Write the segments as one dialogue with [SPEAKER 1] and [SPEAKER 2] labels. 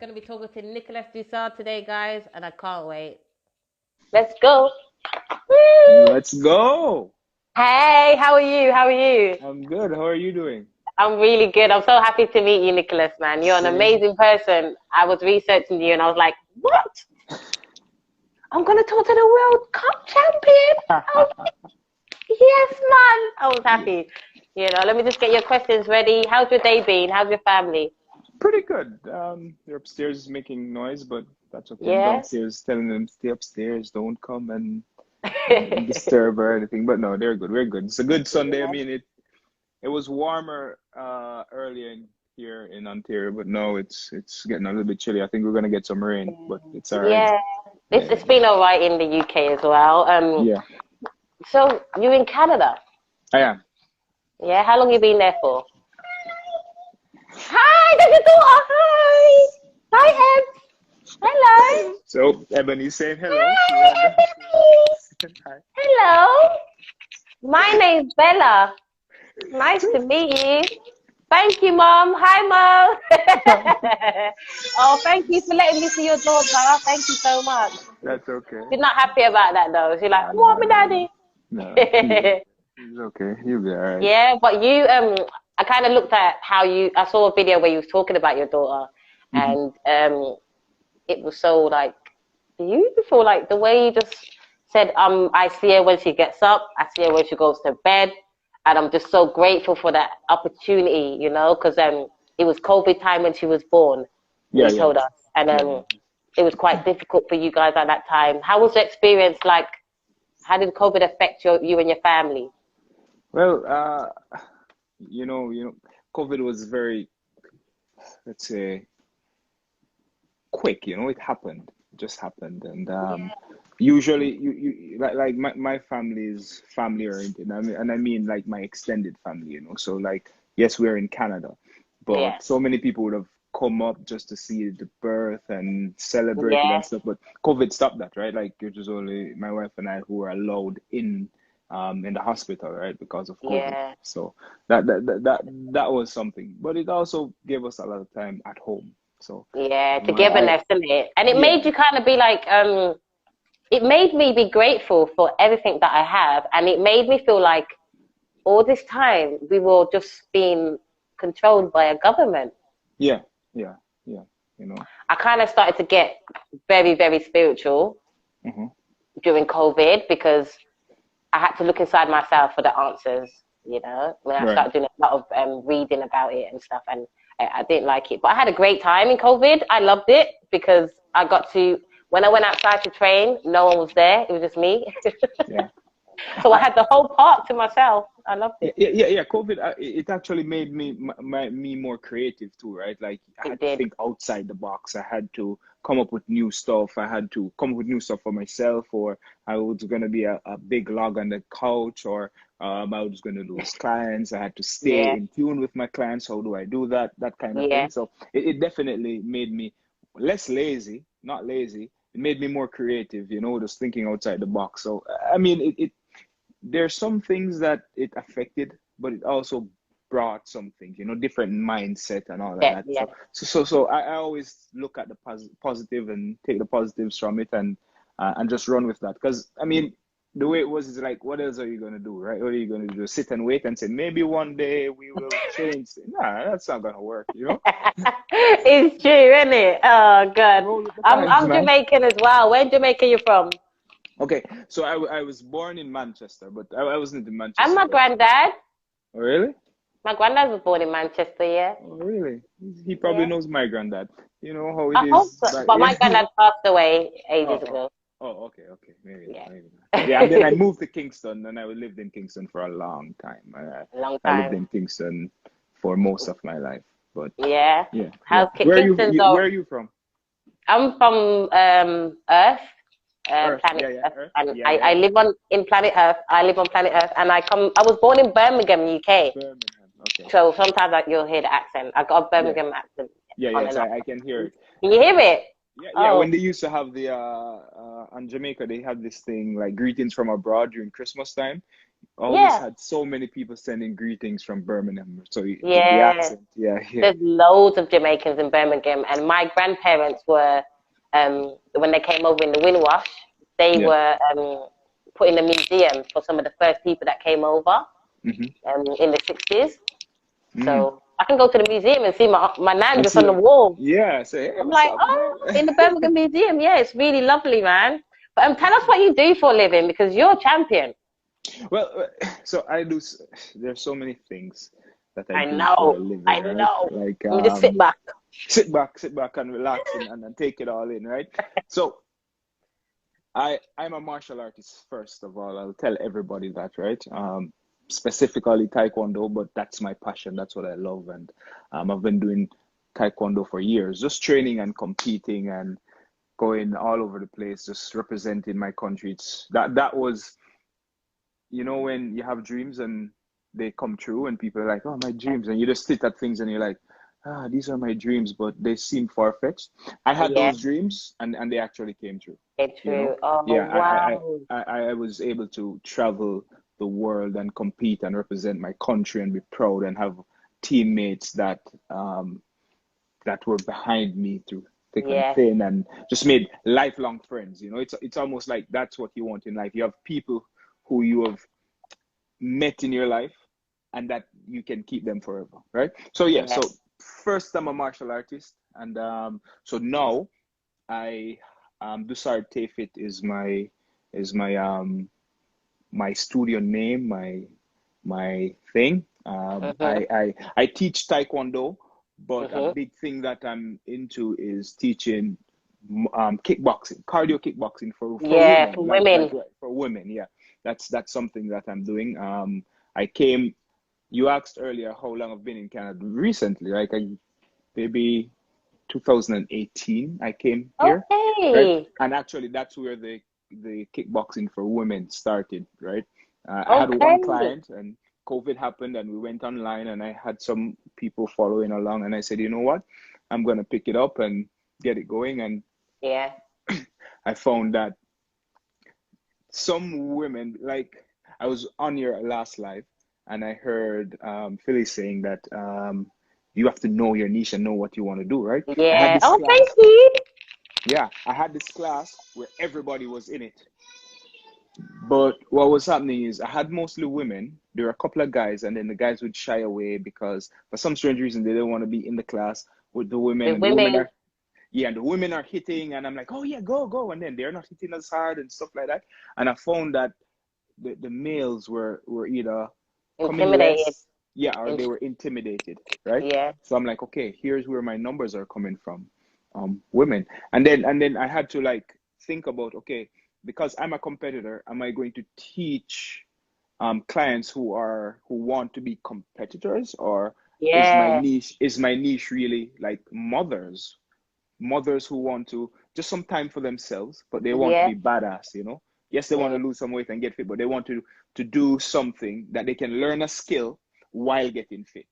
[SPEAKER 1] Going to be talking to Nicholas Dusard today, guys, and I can't wait. Let's go.
[SPEAKER 2] Let's go.
[SPEAKER 1] Hey, how are you? How are you?
[SPEAKER 2] I'm good. How are you doing?
[SPEAKER 1] I'm really good. I'm so happy to meet you, Nicholas, man. You're an amazing person. I was researching you and I was like, what? I'm going to talk to the World Cup champion. Oh, yes, man. I was happy. You know, let me just get your questions ready. How's your day been? How's your family?
[SPEAKER 2] Pretty good. They're upstairs making noise, but that's okay. I'm
[SPEAKER 1] Yeah.
[SPEAKER 2] downstairs telling them stay upstairs, don't come and disturb or anything. But no, they're good. We're good. It's a good Sunday. I mean, it was warmer earlier here in Ontario, but no, it's getting a little bit chilly. I think we're gonna get some rain, but it's all right.
[SPEAKER 1] Yeah. It's been all right in the UK as well.
[SPEAKER 2] Yeah.
[SPEAKER 1] So you're in Canada?
[SPEAKER 2] I am.
[SPEAKER 1] Yeah. How long you been there for? Hi, there's your daughter. Hi. Hi, Eb. Hello.
[SPEAKER 2] So Ebony's saying hello.
[SPEAKER 1] Hi, Ebony.
[SPEAKER 2] Hi.
[SPEAKER 1] Hello. My name's Bella. Nice to meet you. Thank you, Mom. Hi, Mo. Oh, thank you for letting me see your daughter. Thank you so much.
[SPEAKER 2] That's okay.
[SPEAKER 1] She's not happy about that, though. She's like, what, my daddy?
[SPEAKER 2] No, he's okay. You'll be all right.
[SPEAKER 1] Yeah, but you, I kind of looked at how I saw a video where you was talking about your daughter, and it was so, like, beautiful. Like, the way you just said, I see her when she gets up, I see her when she goes to bed, and I'm just so grateful for that opportunity, you know, because it was COVID time when she was born, you told us, and it was quite difficult for you guys at that time. How was the experience like? How did COVID affect you and your family?
[SPEAKER 2] Well, you know, COVID was very, let's say, quick. You know, it happened. It just happened, and usually, you like my family is family oriented. I mean like my extended family. You know, so like yes, we're in Canada, but so many people would have come up just to see the birth and celebrate it and stuff. But COVID stopped that, right? Like it was only my wife and I who were allowed in the hospital, right, because of COVID.
[SPEAKER 1] Yeah.
[SPEAKER 2] So that was something, but it also gave us a lot of time at home. So
[SPEAKER 1] togetherness, isn't it? And it made you kind of be like, it made me be grateful for everything that I have, and it made me feel like all this time we were just being controlled by a government.
[SPEAKER 2] Yeah. You know,
[SPEAKER 1] I kind of started to get very, very spiritual during COVID because I had to look inside myself for the answers, you know. When I started doing a lot of reading about it and stuff, and I didn't like it. But I had a great time in COVID. I loved it because I got to, when I went outside to train, no one was there. It was just me. So I had the whole park to myself. I loved it.
[SPEAKER 2] Yeah. COVID, it actually made me more creative too, right? Like I had to think outside the box. I had to come up with new stuff. I had to come up with new stuff for myself, or I was going to be a big log on the couch, or I was going to lose clients. I had to stay in tune with my clients. How do I do that? That kind of thing. So it definitely made me less lazy, not lazy. It made me more creative, you know, just thinking outside the box. So, I mean, there's some things that it affected, but it also brought some things, you know, different mindset and all of that. So I always look at the positive and take the positives from it and just run with that. Because, I mean, the way it was is like, what else are you going to do, right? What are you going to do? Sit and wait and say, maybe one day we will change. Nah, that's not going to work, you know?
[SPEAKER 1] It's true, isn't it? Oh, God. I'm Jamaican as well. Where in Jamaica are you from?
[SPEAKER 2] Okay, so I was born in Manchester, but I wasn't in Manchester.
[SPEAKER 1] I'm my granddad.
[SPEAKER 2] Oh, really?
[SPEAKER 1] My granddad was born in Manchester, yeah.
[SPEAKER 2] Oh, really? He probably knows my granddad. You know how it
[SPEAKER 1] I hope so. But my granddad passed away ages ago.
[SPEAKER 2] Oh, okay. Maybe not. Yeah, and then I moved to Kingston, and I lived in Kingston for a long time. I lived in Kingston for most of my life. But
[SPEAKER 1] yeah.
[SPEAKER 2] Where are you from?
[SPEAKER 1] I'm from Earth. Planet Earth. And I live in planet Earth. I live on planet Earth, and I was born in Birmingham, UK.
[SPEAKER 2] Birmingham, okay.
[SPEAKER 1] So sometimes you'll hear the accent. I got a Birmingham accent.
[SPEAKER 2] Yes, I can hear it.
[SPEAKER 1] Can you hear it?
[SPEAKER 2] Yeah. When they used to have the on Jamaica, they had this thing like greetings from abroad during Christmas time. Always
[SPEAKER 1] Yeah.
[SPEAKER 2] had so many people sending greetings from Birmingham. So the
[SPEAKER 1] Yeah.
[SPEAKER 2] accent, yeah.
[SPEAKER 1] There's loads of Jamaicans in Birmingham, and my grandparents were, when they came over in the Windrush, they
[SPEAKER 2] Yeah.
[SPEAKER 1] were put in a museum for some of the first people that came over in the 60s. So I can go to the museum and see my nan
[SPEAKER 2] And
[SPEAKER 1] just on the wall.
[SPEAKER 2] yeah, say, hey,
[SPEAKER 1] I'm
[SPEAKER 2] what's
[SPEAKER 1] like,
[SPEAKER 2] up,
[SPEAKER 1] oh,
[SPEAKER 2] man?
[SPEAKER 1] in the Birmingham Museum. Yeah, it's really lovely, man. But tell us what you do for a living, because you're a champion.
[SPEAKER 2] Well, so there's so many things that I
[SPEAKER 1] I
[SPEAKER 2] do for a
[SPEAKER 1] know.
[SPEAKER 2] living,
[SPEAKER 1] I
[SPEAKER 2] right?
[SPEAKER 1] know.
[SPEAKER 2] Like,
[SPEAKER 1] Let me just sit back.
[SPEAKER 2] sit back and relax and take it all in, right? So I'm a martial artist, first of all. I'll tell everybody that, right? Specifically Taekwondo, but that's my passion. That's what I love. And I've been doing Taekwondo for years, just training and competing and going all over the place, just representing my country. That was, when you have dreams and they come true and people are like, oh, my dreams. And you just sit at things and you're like, these are my dreams, but they seem far-fetched. I had
[SPEAKER 1] Yeah,
[SPEAKER 2] those dreams and they actually came true.
[SPEAKER 1] it's true. Oh,
[SPEAKER 2] Yeah,
[SPEAKER 1] wow.
[SPEAKER 2] I was able to travel the world and compete and represent my country and be proud and have teammates that were behind me through thick and
[SPEAKER 1] Yeah,
[SPEAKER 2] thin and just made lifelong friends. It's almost like that's what you want in life. You have people who you have met in your life and that you can keep them forever, right? So yeah,
[SPEAKER 1] yeah.
[SPEAKER 2] so first I'm a martial artist, and so now I Dusard Taefit is my studio name, my thing.
[SPEAKER 1] Mhm,
[SPEAKER 2] I teach Taekwondo, but a
[SPEAKER 1] mhm.
[SPEAKER 2] big thing that I'm into is teaching kickboxing, cardio kickboxing for
[SPEAKER 1] Yeah,
[SPEAKER 2] women,
[SPEAKER 1] for
[SPEAKER 2] like
[SPEAKER 1] women.
[SPEAKER 2] for women. Yeah, that's something that I'm doing. I came. You asked earlier how long I've been in Canada. Recently, like maybe 2018, I came here, right?
[SPEAKER 1] Okay,
[SPEAKER 2] And actually, that's where the kickboxing for women started, right? I had one
[SPEAKER 1] okay.
[SPEAKER 2] client, and COVID happened, and we went online, and I had some people following along, and I said, you know what, I'm gonna pick it up and get it going, and
[SPEAKER 1] Yeah,
[SPEAKER 2] I found that some women, like I was on your last live, and I heard Philly saying that you have to know your niche and know what you want to do, right? I had
[SPEAKER 1] yeah.
[SPEAKER 2] this
[SPEAKER 1] Oh, thank
[SPEAKER 2] class.
[SPEAKER 1] you.
[SPEAKER 2] Yeah, I had this class where everybody was in it. But what was happening is I had mostly women. There were a couple of guys, and then the guys would shy away because for some strange reason they didn't want to be in the class with the women,
[SPEAKER 1] The
[SPEAKER 2] and the women
[SPEAKER 1] women.
[SPEAKER 2] are and the women are hitting, and I'm like, oh yeah, go, go, and then they're not hitting as hard and stuff like that. And I found that the males were either coming
[SPEAKER 1] Intimidated.
[SPEAKER 2] less, yeah, or
[SPEAKER 1] In,
[SPEAKER 2] they were intimidated, right?
[SPEAKER 1] yeah,
[SPEAKER 2] So I'm like, okay, here's where my numbers are coming from, women, and then I had to like think about, okay, because I'm a competitor, am I going to teach clients who want to be competitors, or
[SPEAKER 1] yeah,
[SPEAKER 2] is my niche really like mothers who want to just some time for themselves, but they want to
[SPEAKER 1] yeah,
[SPEAKER 2] be badass. Yes, they want
[SPEAKER 1] yeah.
[SPEAKER 2] to lose some weight and get fit, but they want to do something that they can learn a skill while getting fit.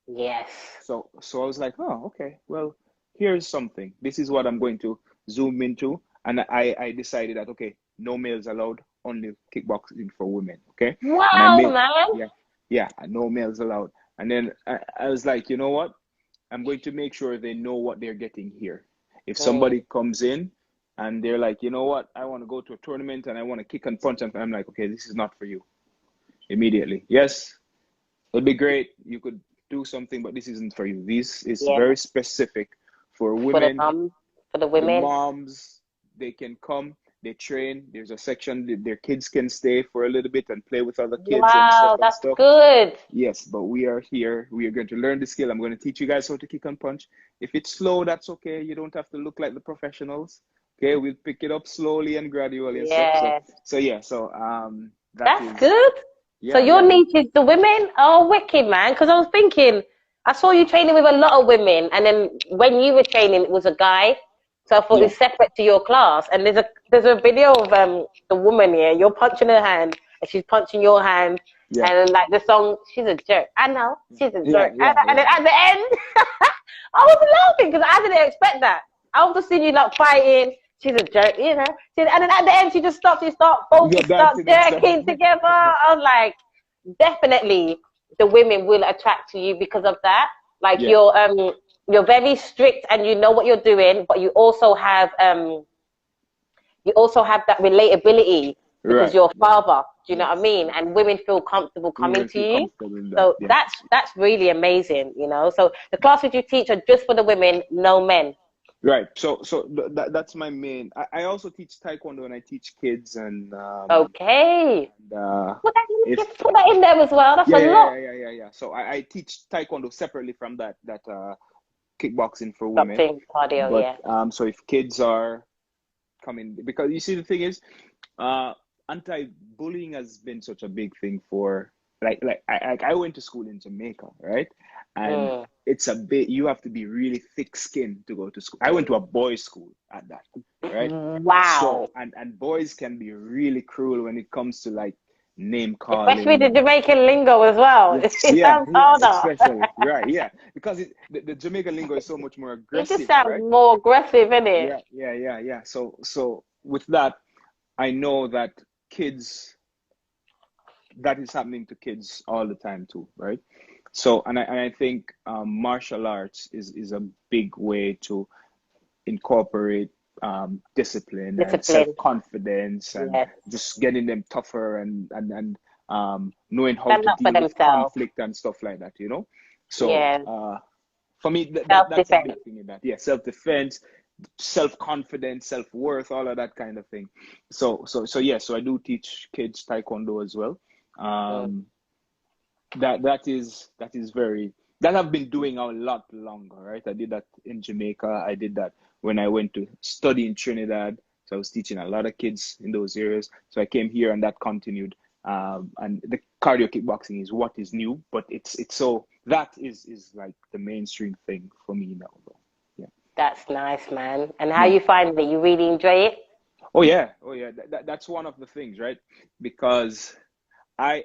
[SPEAKER 1] Yes.
[SPEAKER 2] So I was like, oh, okay, well, here's something. This is what I'm going to zoom into. And I decided that, okay, no males allowed, only kickboxing for women. Okay. And I
[SPEAKER 1] Wow,
[SPEAKER 2] made,
[SPEAKER 1] man.
[SPEAKER 2] yeah, yeah, no males allowed. And then I was like, you know what? I'm going to make sure they know what they're getting here. If
[SPEAKER 1] Mm,
[SPEAKER 2] somebody comes in and they're like, you know what, I want to go to a tournament and I want to kick and punch, and I'm like, okay, this is not for you immediately. Yes, it'd be great. You could do something, but this isn't for you. This is
[SPEAKER 1] yeah.
[SPEAKER 2] very specific for
[SPEAKER 1] For the
[SPEAKER 2] women,
[SPEAKER 1] mums, for the
[SPEAKER 2] the
[SPEAKER 1] women.
[SPEAKER 2] moms. They can come, they train. There's a section that their kids can stay for a little bit and play with other kids and stuff
[SPEAKER 1] Wow,
[SPEAKER 2] and
[SPEAKER 1] that's
[SPEAKER 2] stuff.
[SPEAKER 1] good.
[SPEAKER 2] Yes, but we are here. We are going to learn the skill. I'm going to teach you guys how to kick and punch. If it's slow, that's okay. You don't have to look like the professionals. Okay, we'll pick it up slowly and gradually and stuff. So,
[SPEAKER 1] Yeah,
[SPEAKER 2] so yeah. So, that
[SPEAKER 1] that's
[SPEAKER 2] is,
[SPEAKER 1] good. So
[SPEAKER 2] yeah,
[SPEAKER 1] your
[SPEAKER 2] yeah,
[SPEAKER 1] niche is the women? Oh, wicked, man. Because I was thinking, I saw you training with a lot of women, and then when you were training, it was a guy. So I thought
[SPEAKER 2] yeah,
[SPEAKER 1] it's separate to your class. And there's a video of the woman here. You're punching her hand, and she's punching your hand,
[SPEAKER 2] yeah,
[SPEAKER 1] and like the song, she's a jerk. I know she's a
[SPEAKER 2] yeah,
[SPEAKER 1] jerk. And,
[SPEAKER 2] yeah,
[SPEAKER 1] and
[SPEAKER 2] yeah.
[SPEAKER 1] then at the end, I was laughing because I didn't expect that. I was just seeing you like fighting. she's a jerk, you know. And then at the end, she just stops. You start both start jerking together. I was like, definitely, the women will attract to you because of that. Like you're very strict and you know what you're doing, but you also have that relatability because you're a father. Do you know what I mean? And women feel comfortable coming to you. So that's really amazing, you know. So the classes you teach are just for the women, no men.
[SPEAKER 2] Right. So that's my main. I also teach Taekwondo and I teach kids and
[SPEAKER 1] okay.
[SPEAKER 2] And,
[SPEAKER 1] put that in there as well. That's a lot.
[SPEAKER 2] Yeah. So I teach Taekwondo separately from that kickboxing for women.
[SPEAKER 1] Cardio,
[SPEAKER 2] but so if kids are coming, because you see the thing is, anti-bullying has been such a big thing for I went to school in Jamaica, right? And it's a bit, you have to be really thick-skinned to go to school. I went to a boys' school at that, right?
[SPEAKER 1] Wow.
[SPEAKER 2] So, and boys can be really cruel when it comes to like name calling.
[SPEAKER 1] Especially the Jamaican lingo as well. It sounds harder.
[SPEAKER 2] Especially, right, yeah. Because the Jamaican lingo is so much more aggressive.
[SPEAKER 1] It just sounds more aggressive, isn't it?
[SPEAKER 2] Yeah. So with that, I know that kids, that is happening to kids all the time too, right? So, and I think martial arts is a big way to incorporate discipline and self-confidence and just getting them tougher and knowing how to deal with conflict and stuff like that, you know? So for me, that's a big thing in that. Yeah, self-defense, self-confidence, self-worth, all of that kind of thing. So I do teach kids Taekwondo as well. That is very, that I've been doing a lot longer, right? I did that in Jamaica. I did that when I went to study in Trinidad. So I was teaching a lot of kids in those areas. So I came here and that continued. And the cardio kickboxing is what is new, but it's so that is like the mainstream thing for me now, bro. Yeah.
[SPEAKER 1] That's nice, man. And how you find it? You really enjoy it?
[SPEAKER 2] Oh yeah. That's one of the things, right? Because I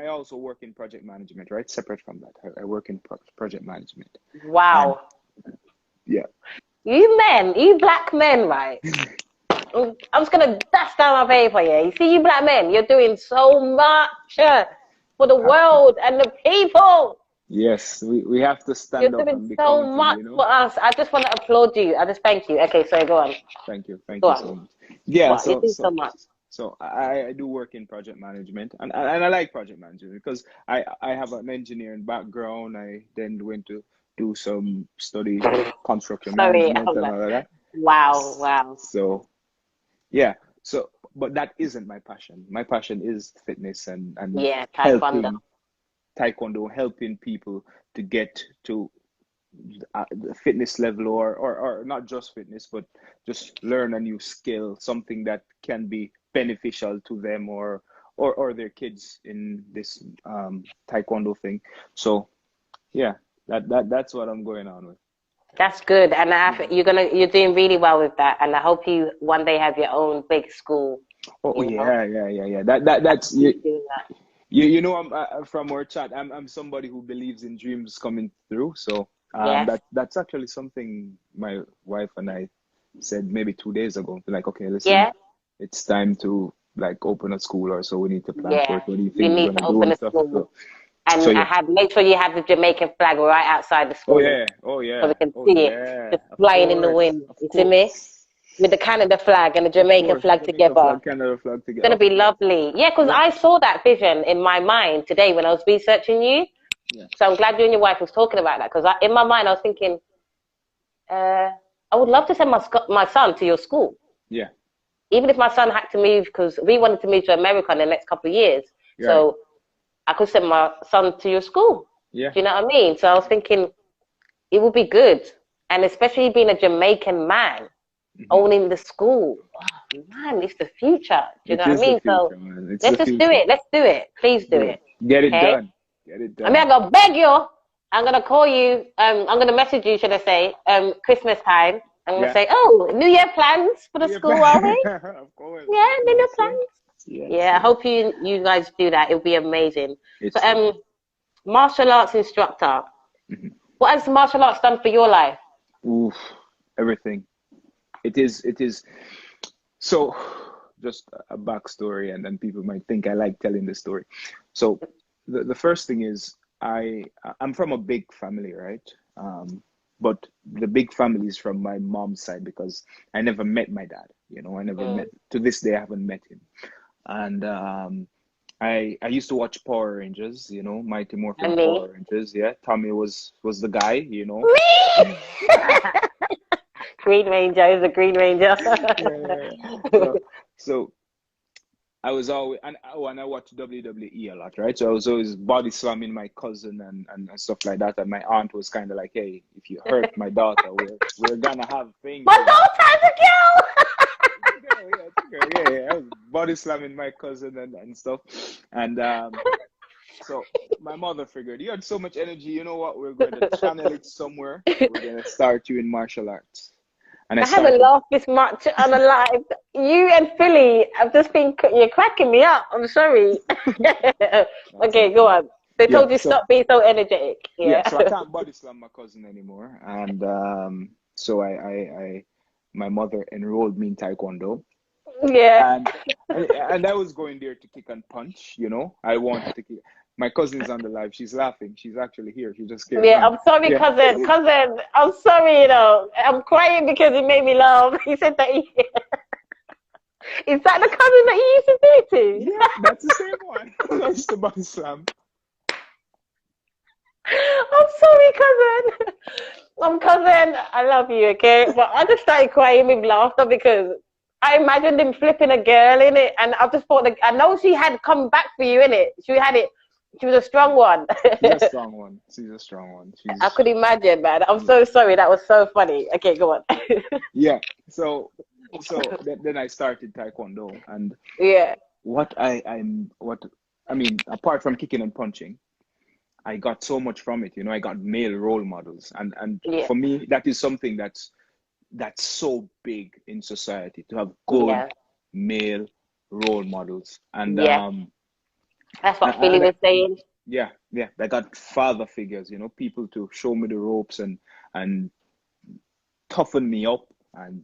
[SPEAKER 2] also work in project management, right? Separate from that, I work in project management.
[SPEAKER 1] Wow.
[SPEAKER 2] And, yeah.
[SPEAKER 1] You black men, right? I'm just gonna dust down my paper here. You see, you black men, you're doing so much for the world and the people.
[SPEAKER 2] Yes, we have to stand up and be counted,
[SPEAKER 1] so much,
[SPEAKER 2] you know?
[SPEAKER 1] for us. I just want to applaud you. I just thank you. Okay, so go on.
[SPEAKER 2] Thank you so much. Yeah,
[SPEAKER 1] you do so much.
[SPEAKER 2] So I do work in project management, and I like project management because I have an engineering background. I then went to do some study construction management and all of that.
[SPEAKER 1] Wow.
[SPEAKER 2] So yeah, but that isn't my passion. My passion is fitness and Taekwondo, helping people to get to the fitness level or not just fitness, but just learn a new skill, something that can be beneficial to them or their kids in this Taekwondo thing. So yeah, that's what I'm going on with.
[SPEAKER 1] That's good, and you're doing really well with that, and I hope you one day have your own big school.
[SPEAKER 2] Yeah. That's you know, I'm from our chat. I'm somebody who believes in dreams coming through. So that's actually something my wife and I said maybe 2 days ago. Like, okay, listen, it's time to like open a school or so. We need to plan for it. What do you think we're gonna do and stuff? So,
[SPEAKER 1] and make sure you have the Jamaican flag right outside the school.
[SPEAKER 2] Oh yeah.
[SPEAKER 1] So we can see it just flying in the wind. You see me? With the Canada flag and the Jamaican flag together. It's going to be lovely. Yeah, because I saw that vision in my mind today when I was researching you. Yeah. So I'm glad you and your wife was talking about that, because in my mind I was thinking, I would love to send my son to your school.
[SPEAKER 2] Yeah.
[SPEAKER 1] Even if my son had to move, because we wanted to move to America in the next couple of years. Yeah. So I could send my son to your school.
[SPEAKER 2] Yeah.
[SPEAKER 1] Do you know what I mean? So I was thinking it would be good. And especially being a Jamaican man, owning the school. Oh, man, it's the future. Do you know what I mean? So let's just do it. Let's do it. Please do it.
[SPEAKER 2] Get it done. Get it done.
[SPEAKER 1] I mean, I'm going to beg you. I'm going to call you. I'm going to message you, should I say, Christmas time. I'm going to say, oh, New Year plans for the school, are we?
[SPEAKER 2] Of course.
[SPEAKER 1] Yeah, New Year plans. Yeah, I hope you guys do that. It'll be amazing. So, martial arts instructor. What has martial arts done for your life?
[SPEAKER 2] Oof, everything. It is. So just a backstory, and then people might think I like telling the story. So the first thing is I'm from a big family, right? But the big family is from my mom's side because I never met my dad. I never met, to this day I haven't met him. And I used to watch Power Rangers, Mighty Morphin Power Rangers. Yeah, Tommy was the guy,
[SPEAKER 1] Me! Green Ranger is a Green Ranger.
[SPEAKER 2] Yeah. So I was always, and I watched WWE a lot, right? So I was always body slamming my cousin and stuff like that. And my aunt was kind of like, "Hey, if you hurt my daughter, we're gonna have things."
[SPEAKER 1] My daughter's a girl.
[SPEAKER 2] Yeah. I was body slamming my cousin and stuff. And so my mother figured, you had so much energy. You know what? We're going to channel it somewhere. We're going to start you in martial arts. And
[SPEAKER 1] I haven't laughed this much on a live. You and Philly, you're cracking me up. I'm sorry. Okay, go on. They told you stop being so energetic. Yeah.
[SPEAKER 2] So I can't body slam my cousin anymore. And so my mother enrolled me in Taekwondo.
[SPEAKER 1] Yeah.
[SPEAKER 2] And I was going there to kick and punch, I wanted to kick. My cousin's on the live. She's laughing. She's actually here. She just came.
[SPEAKER 1] Yeah, I'm sorry, cousin. Cousin, I'm sorry, I'm crying because it made me laugh. He said that is that the cousin that you used to do to?
[SPEAKER 2] Yeah, that's the same one. That's the body slam.
[SPEAKER 1] I'm sorry, cousin. Cousin, I love you, okay? But I just started crying with laughter because I imagined him flipping a girl in it, and I just thought I know she had come back for you in it. She had it. She was a strong one.
[SPEAKER 2] She's a strong one.
[SPEAKER 1] I could imagine, man. I'm so sorry. That was so funny. Okay, go on.
[SPEAKER 2] Yeah. So then I started Taekwondo, and what I mean, apart from kicking and punching, I got so much from it. I got male role models, and for me, that is something that's so big in society, to have good male role models. And
[SPEAKER 1] that's what Philly was saying.
[SPEAKER 2] Yeah. I got father figures, people to show me the ropes and toughen me up and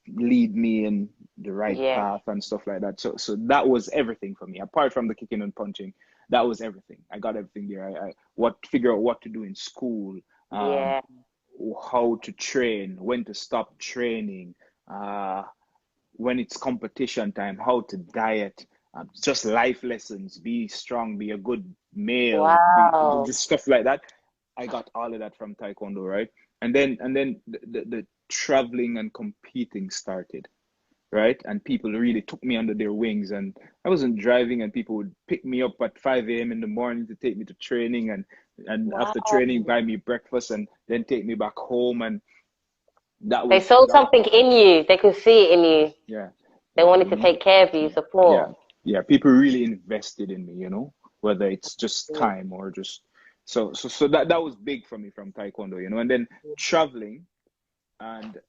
[SPEAKER 2] lead me in the right path and stuff like that. So that was everything for me. Apart from the kicking and punching, that was everything. I got everything there. I figure out what to do in school, how to train, when to stop training, when it's competition time, how to diet, just life lessons, be strong, be a good male, just stuff like that. I got all of that from Taekwondo, right? And then the traveling and competing started, right? And people really took me under their wings, and I wasn't driving, and people would pick me up at 5 a.m. in the morning to take me to training, and after training buy me breakfast and then take me back home. And
[SPEAKER 1] they saw something in you. They could see it in you.
[SPEAKER 2] Yeah.
[SPEAKER 1] They wanted to take care of you, support.
[SPEAKER 2] Yeah. People really invested in me, whether it's just time or just so that was big for me from Taekwondo, and then traveling, and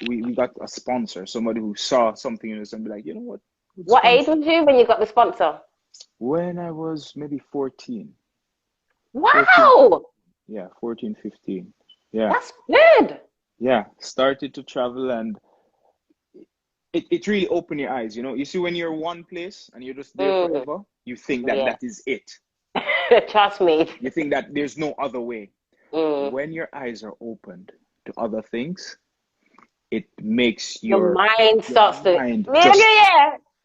[SPEAKER 2] we got a sponsor, somebody who saw something in us and be like, you know what?
[SPEAKER 1] What age was you when you got the sponsor?
[SPEAKER 2] When I was maybe 14.
[SPEAKER 1] Wow.
[SPEAKER 2] 14, yeah, 14, 15. Yeah.
[SPEAKER 1] That's good.
[SPEAKER 2] Yeah, started to travel, and it really opened your eyes, You see, when you're one place and you're just there forever, you think that is it.
[SPEAKER 1] Trust me.
[SPEAKER 2] You think that there's no other way. When your eyes are opened to other things, it makes your
[SPEAKER 1] mind starts to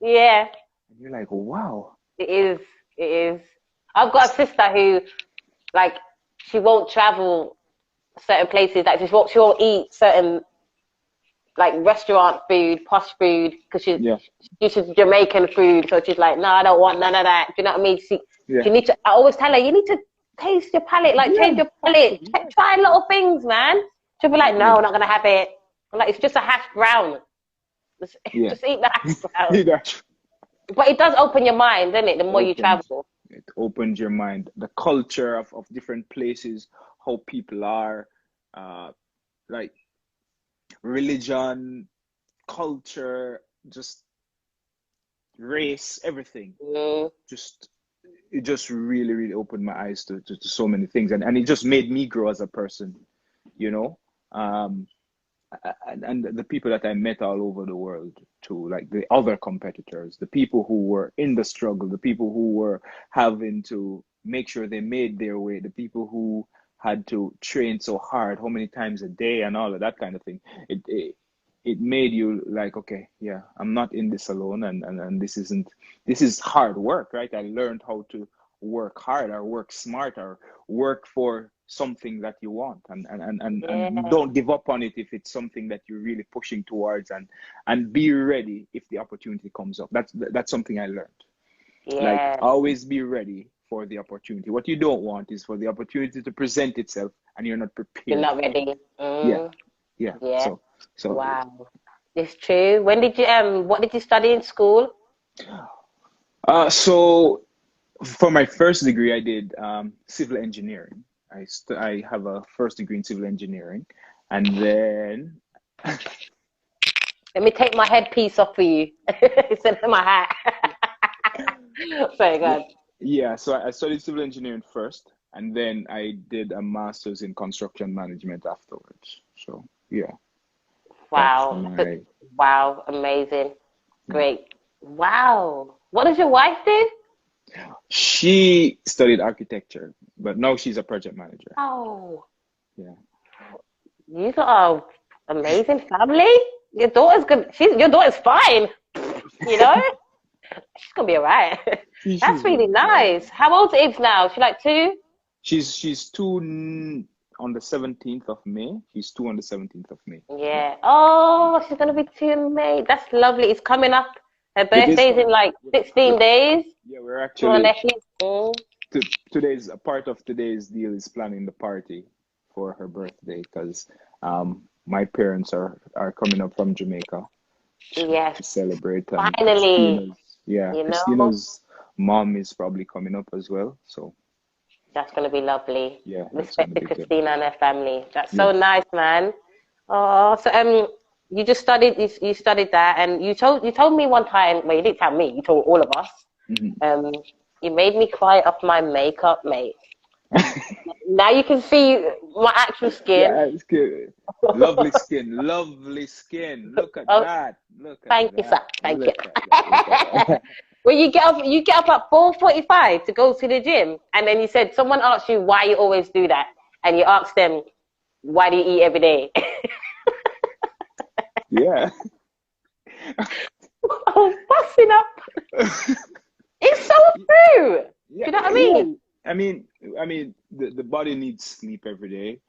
[SPEAKER 1] yeah.
[SPEAKER 2] And you're like, wow.
[SPEAKER 1] It is. I've got a sister who, like, she won't travel certain places. Like, she won't eat certain, like, restaurant food, posh food, because she's Jamaican food. So she's like, no, I don't want none of that. Do you know what I mean? She need to. I always tell her, you need to taste your palate, like change your palate, try little things, man. She'll be like, no, I'm not gonna have it. I'm like, it's just a hash brown. Just eat the hash brown. But it does open your mind, doesn't it? The more you travel,
[SPEAKER 2] it opens your mind. The culture of different places, how people are, like religion, culture, just race, everything. It just really, really opened my eyes to so many things, and it just made me grow as a person, and the people that I met all over the world too, like the other competitors, the people who were in the struggle, the people who were having to make sure they made their way, the people who had to train so hard, how many times a day and all of that kind of thing. It made you like, okay, yeah, I'm not in this alone, and this is hard work, right? I learned how to work hard or work smart or work for something that you want, and don't give up on it if it's something that you're really pushing towards, and be ready if the opportunity comes up. That's something I learned. Like, always be ready for the opportunity. What you don't want is for the opportunity to present itself and you're not prepared.
[SPEAKER 1] You're not ready.
[SPEAKER 2] Yeah. So
[SPEAKER 1] wow, it's true. When did you what did you study in school?
[SPEAKER 2] So for my first degree, I did civil engineering. I have a first degree in civil engineering, and then
[SPEAKER 1] let me take my headpiece off for you instead of my hat. Very good.
[SPEAKER 2] Yeah, so I studied civil engineering first, and then I did a master's in construction management afterwards. So yeah.
[SPEAKER 1] Wow. Wow, amazing. Great. Wow. What does your wife do?
[SPEAKER 2] She studied architecture, but now she's a project manager.
[SPEAKER 1] Oh.
[SPEAKER 2] Yeah.
[SPEAKER 1] You got an amazing family. Your daughter's good. Your daughter's fine. You know? She's gonna be all right. That's really nice. How old's Ibs now? She like 2?
[SPEAKER 2] She's 2 on the 17th of May. She's 2 on the 17th of May.
[SPEAKER 1] Yeah. Oh, she's gonna be 2 in May. That's lovely. It's coming up. Her birthday's in like 16 days.
[SPEAKER 2] Yeah, we're actually
[SPEAKER 1] today's
[SPEAKER 2] a part of today's deal is planning the party for her birthday, because my parents are coming up from Jamaica to celebrate.
[SPEAKER 1] Finally.
[SPEAKER 2] Christina's mom is probably coming up as well, so
[SPEAKER 1] that's gonna be lovely.
[SPEAKER 2] Yeah.
[SPEAKER 1] Respect to Christina and her family. That's so nice, man. Oh, so you just studied you studied that, and you told me one time, well, you didn't tell me, you told all of us. You made me cry off my makeup, mate. Now you can see my actual skin.
[SPEAKER 2] Yeah, it's good. Lovely skin. Look at that.
[SPEAKER 1] Thank you, sir. Thank you. Well, you get up at 4:45 to go to the gym, and then you said someone asked you why you always do that, and you asked them, why do you eat every day?
[SPEAKER 2] Yeah.
[SPEAKER 1] I'm busting up. It's so true.
[SPEAKER 2] Yeah,
[SPEAKER 1] you know what I mean?
[SPEAKER 2] I mean, the body needs sleep every day.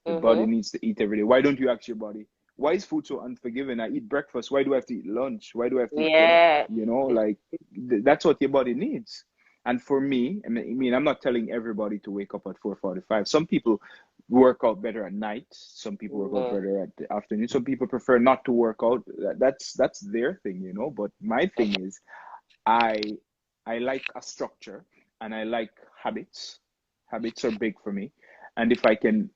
[SPEAKER 2] The body needs to eat every day. Why don't you ask your body, why is food so unforgiving? I eat breakfast. Why do I have to eat lunch? Why do I have to eat dinner? You know, like that's what your body needs. And for me, I mean, I'm not telling everybody to wake up at 4:45. Some people work out better at night. Some people work out better at the afternoon. Some people prefer not to work out. That's their thing, you know. But my thing is, I like a structure, and I like habits. Habits are big for me. And if I can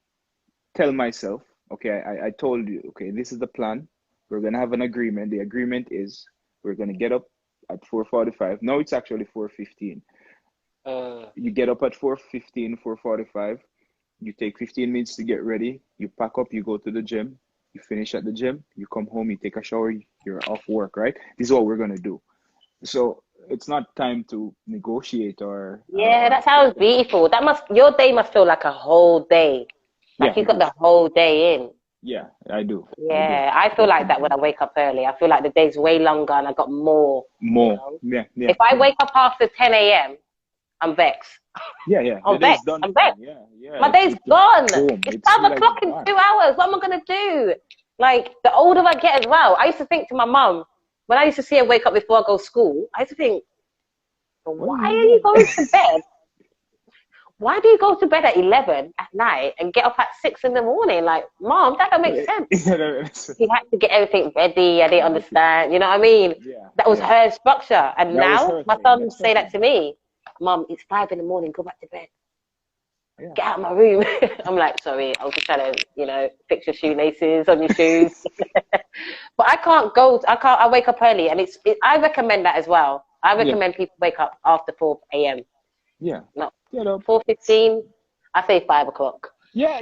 [SPEAKER 2] tell myself, okay, I told you, okay, this is the plan. We're going to have an agreement. The agreement is we're going to get up at 4:45. Now it's actually 4:15. You get up at 4:15, 4:45. You take 15 minutes to get ready. You pack up, you go to the gym. You finish at the gym. You come home, you take a shower. You're off work, right? This is what we're going to do. So it's not time to negotiate or...
[SPEAKER 1] Yeah, that sounds beautiful. Your day must feel like a whole day. Like you got the whole day in.
[SPEAKER 2] Yeah, I do.
[SPEAKER 1] Yeah, I feel like that when I wake up early. I feel like the day's way longer and I got more.
[SPEAKER 2] More, you know? Yeah.
[SPEAKER 1] If I wake up after 10 a.m., I'm vexed.
[SPEAKER 2] Yeah.
[SPEAKER 1] I'm vexed. I'm vexed.
[SPEAKER 2] Yeah.
[SPEAKER 1] My day's gone.
[SPEAKER 2] Boom.
[SPEAKER 1] It's 5 o'clock in 2 hours. What am I going to do? Like, the older I get as well, I used to think to my mum, when I used to see her wake up before I go to school, I used to think, why are you going to bed? Why do you go to bed at 11 at night and get up at 6 in the morning? Like, Mom, that don't make sense. He had to get everything ready. I didn't understand. You know what I mean?
[SPEAKER 2] Yeah.
[SPEAKER 1] That was her structure. And now my son say that to me. Mom, it's 5 in the morning. Go back to bed. Yeah. Get out of my room. I'm like, sorry. I was just trying to, fix your shoelaces on your shoes. But I wake up early, and I recommend that as well. I recommend people wake up after 4 a.m.
[SPEAKER 2] Yeah.
[SPEAKER 1] No. 4:15. I say 5 o'clock.
[SPEAKER 2] Yeah.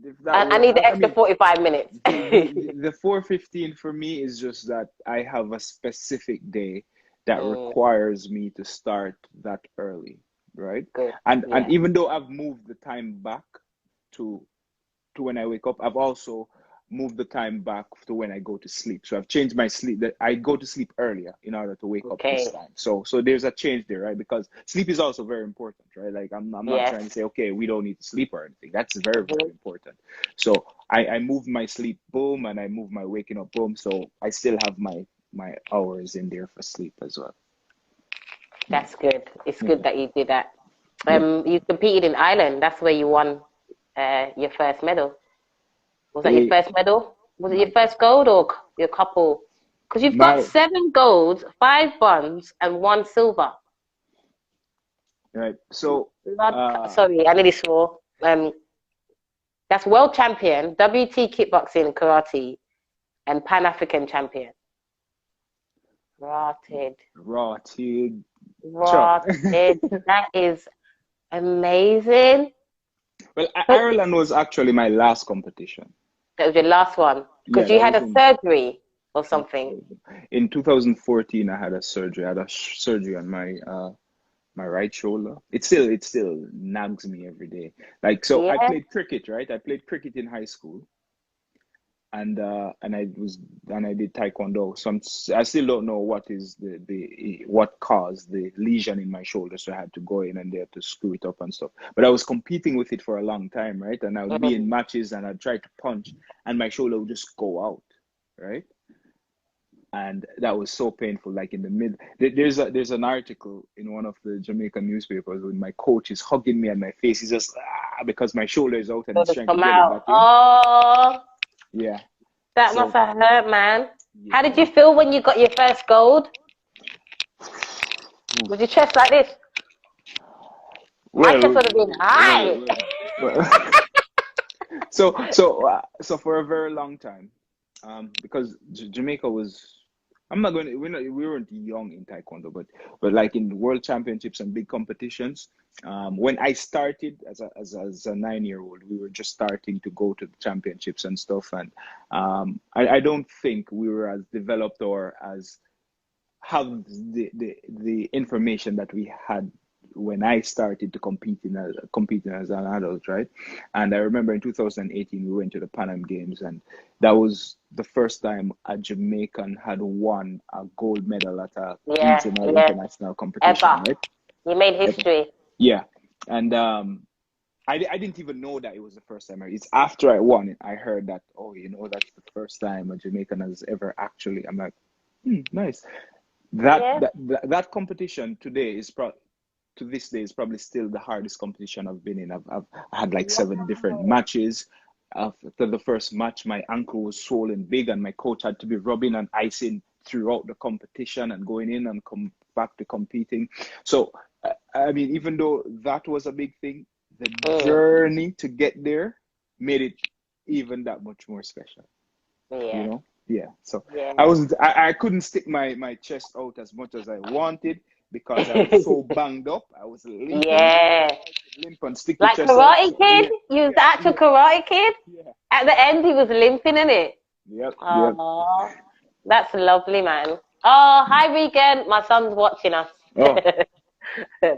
[SPEAKER 2] If that
[SPEAKER 1] I
[SPEAKER 2] were,
[SPEAKER 1] need the
[SPEAKER 2] I
[SPEAKER 1] extra
[SPEAKER 2] mean,
[SPEAKER 1] 45 minutes.
[SPEAKER 2] the 4:15 for me is just that I have a specific day that requires me to start that early, right?
[SPEAKER 1] Good.
[SPEAKER 2] And
[SPEAKER 1] Yeah.
[SPEAKER 2] even though I've moved the time back to when I wake up, I've also moved the time back to when I go to sleep. So I've changed my sleep that I go to sleep earlier in order to wake up this
[SPEAKER 1] Okay.
[SPEAKER 2] time. So there's a change there, right? Because sleep is also very important, right? Like I'm not
[SPEAKER 1] Yes.
[SPEAKER 2] trying to say, okay, we don't need to sleep or anything. That's very,
[SPEAKER 1] Mm-hmm.
[SPEAKER 2] very important. So I moved my sleep boom and I moved my waking up boom. So I still have my hours in there for sleep as well.
[SPEAKER 1] That's good. It's
[SPEAKER 2] Yeah.
[SPEAKER 1] good that you did that.
[SPEAKER 2] Yeah.
[SPEAKER 1] You competed in Ireland. That's where you won your first medal. Was that your
[SPEAKER 2] Eh,
[SPEAKER 1] first medal? Was it
[SPEAKER 2] my
[SPEAKER 1] your first gold or your couple? Because you've got
[SPEAKER 2] my
[SPEAKER 1] 7 golds, 5 bronze, and 1 silver.
[SPEAKER 2] right. So
[SPEAKER 1] Sorry, I nearly swore. That's world champion, WT kickboxing and karate, and Pan African champion. Rotted.
[SPEAKER 2] rotted chop.
[SPEAKER 1] Rotted. That is amazing.
[SPEAKER 2] Well,
[SPEAKER 1] But
[SPEAKER 2] Ireland was actually my last competition.
[SPEAKER 1] that was your last one.
[SPEAKER 2] Yeah,
[SPEAKER 1] Because you
[SPEAKER 2] that
[SPEAKER 1] had
[SPEAKER 2] was
[SPEAKER 1] a surgery or something.
[SPEAKER 2] in 2014. I had a surgery. I had a surgery on my right shoulder. It still nags me every day. Like so, I
[SPEAKER 1] Yeah.
[SPEAKER 2] played cricket, right? I played cricket in high school, and I did Taekwondo. So I still don't know what is the what caused the lesion in my shoulder. So I had to go in and they had to screw it up and stuff. But I was competing with it for a long time, right? And I would be in
[SPEAKER 1] Mm.
[SPEAKER 2] matches and I'd try to punch, and my shoulder would just go out, right? And that was so painful. Like in the mid, there's an article in one of the Jamaican newspapers when my coach is hugging me and my face is just because my shoulder is out and
[SPEAKER 1] So
[SPEAKER 2] he's
[SPEAKER 1] just
[SPEAKER 2] trying to
[SPEAKER 1] come
[SPEAKER 2] get it
[SPEAKER 1] out.
[SPEAKER 2] back in.
[SPEAKER 1] Oh,
[SPEAKER 2] Yeah.
[SPEAKER 1] that must
[SPEAKER 2] So
[SPEAKER 1] have hurt, man. How did
[SPEAKER 2] yeah.
[SPEAKER 1] you feel when you got your first gold? Was your chest like this? My chest
[SPEAKER 2] Well,
[SPEAKER 1] would have been high.
[SPEAKER 2] well. So for a very long time, because Jamaica was, I'm not going to, we weren't young in Taekwondo, but like in world championships and big competitions, when I started as a 9-year-old, we were just starting to go to the championships and stuff, and I don't think we were as developed or as have the information that we had when I started to competing as an adult, right? And I remember in 2018 we went to the Pan Am Games, and that was the first time a Jamaican had won a gold medal at a
[SPEAKER 1] Yeah,
[SPEAKER 2] regional
[SPEAKER 1] yeah.
[SPEAKER 2] international competition,
[SPEAKER 1] Ever.
[SPEAKER 2] right?
[SPEAKER 1] You made
[SPEAKER 2] Ever.
[SPEAKER 1] history.
[SPEAKER 2] Yeah, and I didn't even know that it was the first time. It's after I won it, I heard that, oh, that's the first time a Jamaican has ever actually. I'm like, nice.
[SPEAKER 1] Yeah.
[SPEAKER 2] That competition today to this day is probably still the hardest competition I've been in. I've had like 7 different
[SPEAKER 1] Wow.
[SPEAKER 2] matches. After the first match, my ankle was swollen big, and my coach had to be rubbing and icing throughout the competition and going in and come back to competing. So, I mean, even though that was a big thing, the
[SPEAKER 1] Mm.
[SPEAKER 2] journey to get there made it even that much more special, you
[SPEAKER 1] Yeah.
[SPEAKER 2] know? Yeah. So
[SPEAKER 1] Yeah.
[SPEAKER 2] I couldn't stick my chest out as much as I wanted because I was so banged up. I was limping.
[SPEAKER 1] Yeah.
[SPEAKER 2] Limp and stick your
[SPEAKER 1] Like
[SPEAKER 2] chest out.
[SPEAKER 1] Karate Kid?
[SPEAKER 2] Yeah,
[SPEAKER 1] You was
[SPEAKER 2] yeah,
[SPEAKER 1] the actual
[SPEAKER 2] yeah,
[SPEAKER 1] Karate Kid?
[SPEAKER 2] yeah.
[SPEAKER 1] At the end, he was limping in it.
[SPEAKER 2] Yep, yep.
[SPEAKER 1] Oh, that's lovely, man. Oh, hi, Regan. My son's watching us.
[SPEAKER 2] Oh,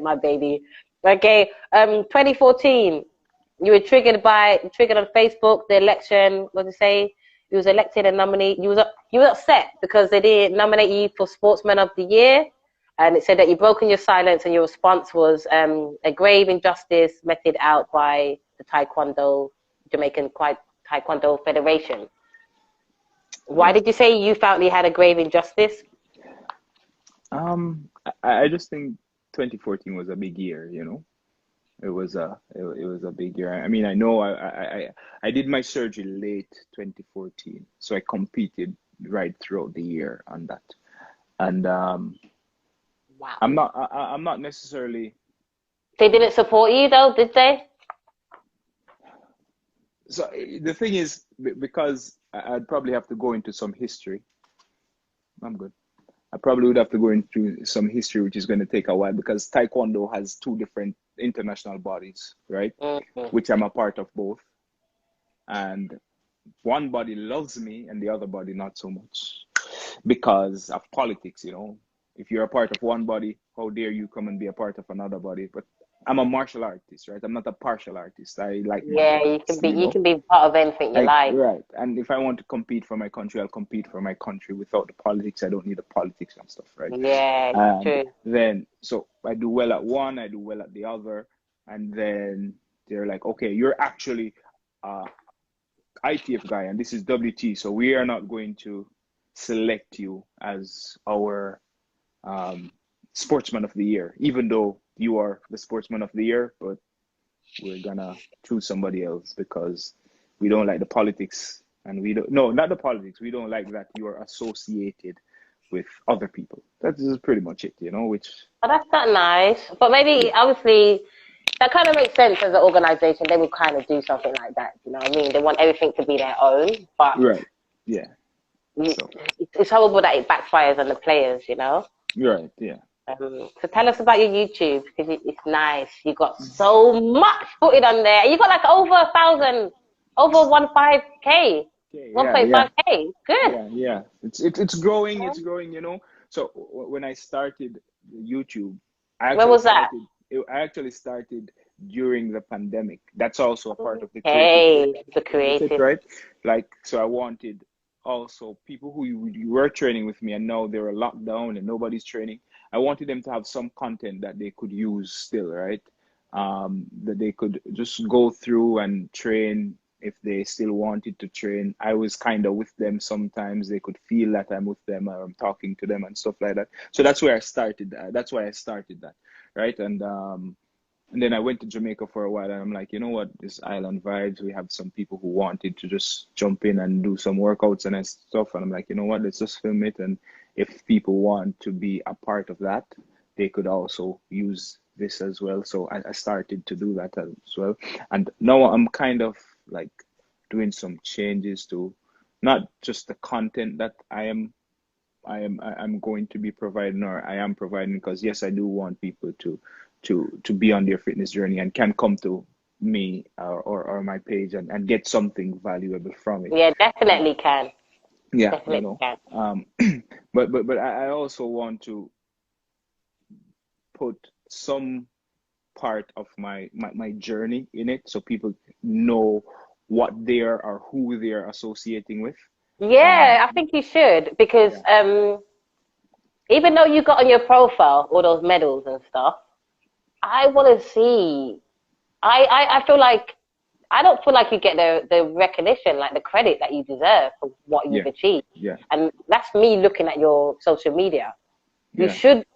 [SPEAKER 1] My baby. Okay. 2014. You were triggered on Facebook. The election. What did it say? You was elected and nominated. You was upset because they didn't nominate you for Sportsman of the Year, and it said that you broken your silence and your response was a grave injustice meted out by the Jamaican Taekwondo Federation. Why
[SPEAKER 2] yeah.
[SPEAKER 1] did you say you felt you had a grave injustice?
[SPEAKER 2] I just think 2014 was a big year, it was a big year. I mean, I know I did my surgery late 2014, so I competed right throughout the year on that. And
[SPEAKER 1] Wow.
[SPEAKER 2] I'm not necessarily.
[SPEAKER 1] They didn't support you though, did they?
[SPEAKER 2] So the thing is, because I'd probably have to go into some history. I'm good. I probably would have to go into some history, which is going to take a while because Taekwondo has 2 different international bodies, right?
[SPEAKER 1] Mm-hmm.
[SPEAKER 2] Which I'm a part of both. And one body loves me and the other body not so much because of politics, you know. If you're a part of one body, how dare you come and be a part of another body? But I'm a martial artist, right? I'm not a partial artist. I like
[SPEAKER 1] Yeah,
[SPEAKER 2] martial arts, you
[SPEAKER 1] you
[SPEAKER 2] know.
[SPEAKER 1] can be part of anything you
[SPEAKER 2] Like,
[SPEAKER 1] like.
[SPEAKER 2] right. And if I want to compete for my country, I'll compete for my country without the politics. I don't need the politics and stuff, right?
[SPEAKER 1] Yeah,
[SPEAKER 2] And
[SPEAKER 1] true.
[SPEAKER 2] then, so I do well at one, I do well at the other. And then they're like, okay, you're actually ITF guy, and this is WT. So we are not going to select you as our Sportsman of the Year, even though you are the Sportsman of the Year, but we're gonna choose somebody else because we don't like the politics, and we don't, no, not the politics, we don't like that you are associated with other people. That is pretty much it, you know, which.
[SPEAKER 1] But that's not nice. But maybe, obviously, that kind of makes sense as an organization. They would kind of do something like that. You know what I mean? They want everything to be their own. But
[SPEAKER 2] Right. Yeah. So.
[SPEAKER 1] It's horrible that it backfires on the players, you know?
[SPEAKER 2] Right. Yeah.
[SPEAKER 1] So tell us about your YouTube because it's nice. You got so much footage on there. You got like over 1,000, over 1.5K,
[SPEAKER 2] Yeah. Yeah.
[SPEAKER 1] 1.5K. Good.
[SPEAKER 2] Yeah. It's growing. It's growing. You know. So when I started YouTube,
[SPEAKER 1] Where was that?
[SPEAKER 2] I actually started during the pandemic. That's also a part of the creative.
[SPEAKER 1] Hey, the creative.
[SPEAKER 2] Right? Like, so I wanted also people who you were training with me and now they're locked down and nobody's training. I wanted them to have some content that they could use still, right? That they could just go through and train if they still wanted to train. I was kind of with them sometimes. They could feel that I'm with them or I'm talking to them and stuff like that. So that's where I started. That's why I started that, right? And then I went to Jamaica for a while and I'm like, you know what, this island vibes, we have some people who wanted to just jump in and do some workouts and stuff. And I'm like, you know what, let's just film it. And if people want to be a part of that, they could also use this as well. So I started to do that as well. And now I'm kind of like doing some changes to not just the content that I'm going to be providing or I am providing, because yes, I do want people to be on their fitness journey and can come to me or my page and get something valuable from it.
[SPEAKER 1] Yeah, definitely can.
[SPEAKER 2] Yeah,
[SPEAKER 1] Definitely
[SPEAKER 2] you know.
[SPEAKER 1] can.
[SPEAKER 2] But I also want to put some part of my journey in it so people know what they are or who they are associating with.
[SPEAKER 1] Yeah, I think you should because even though you got on your profile all those medals and stuff, I want to see. I feel like I don't feel like you get the recognition, like the credit that you deserve for what you've achieved.
[SPEAKER 2] Yeah.
[SPEAKER 1] And that's me looking at your social media. You
[SPEAKER 2] Yeah.
[SPEAKER 1] should.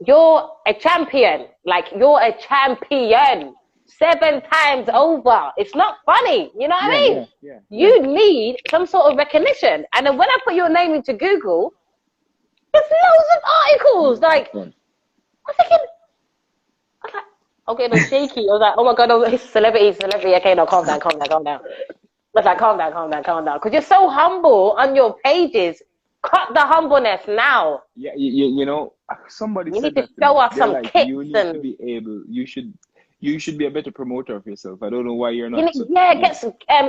[SPEAKER 1] You're a champion. Like you're a champion 7 times over. It's not funny. You know what I mean? You need some sort of recognition. And then when I put your name into Google, there's loads of articles. Like, I'm thinking, I was like, okay, it was shaky. I was like, oh my God, he's a celebrity. Okay, no, calm down. I was like, calm down. Because you're so humble on your pages. Cut the humbleness now.
[SPEAKER 2] Yeah, you know, somebody
[SPEAKER 1] you
[SPEAKER 2] said
[SPEAKER 1] need
[SPEAKER 2] that
[SPEAKER 1] to show us
[SPEAKER 2] they're
[SPEAKER 1] some
[SPEAKER 2] like,
[SPEAKER 1] kicks
[SPEAKER 2] you need to be able, you should be a better promoter of yourself. I don't know why you're not.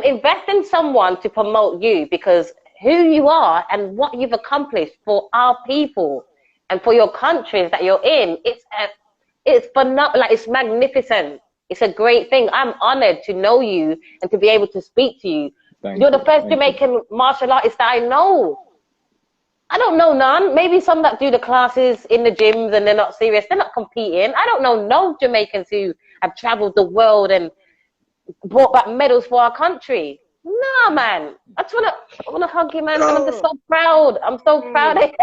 [SPEAKER 1] Invest in someone to promote you because who you are and what you've accomplished for our people and for your countries that you're in, it's phenomenal. Like, it's magnificent. It's a great thing. I'm honored to know you and to be able to speak to you. You're the first Jamaican martial artist that I know. I don't know none. Maybe some that do the classes in the gyms and they're not serious. They're not competing. I don't know no Jamaicans who have traveled the world and brought back medals for our country. Nah, man. I wanna hug you, man. And I'm just so proud. I'm so proud of you.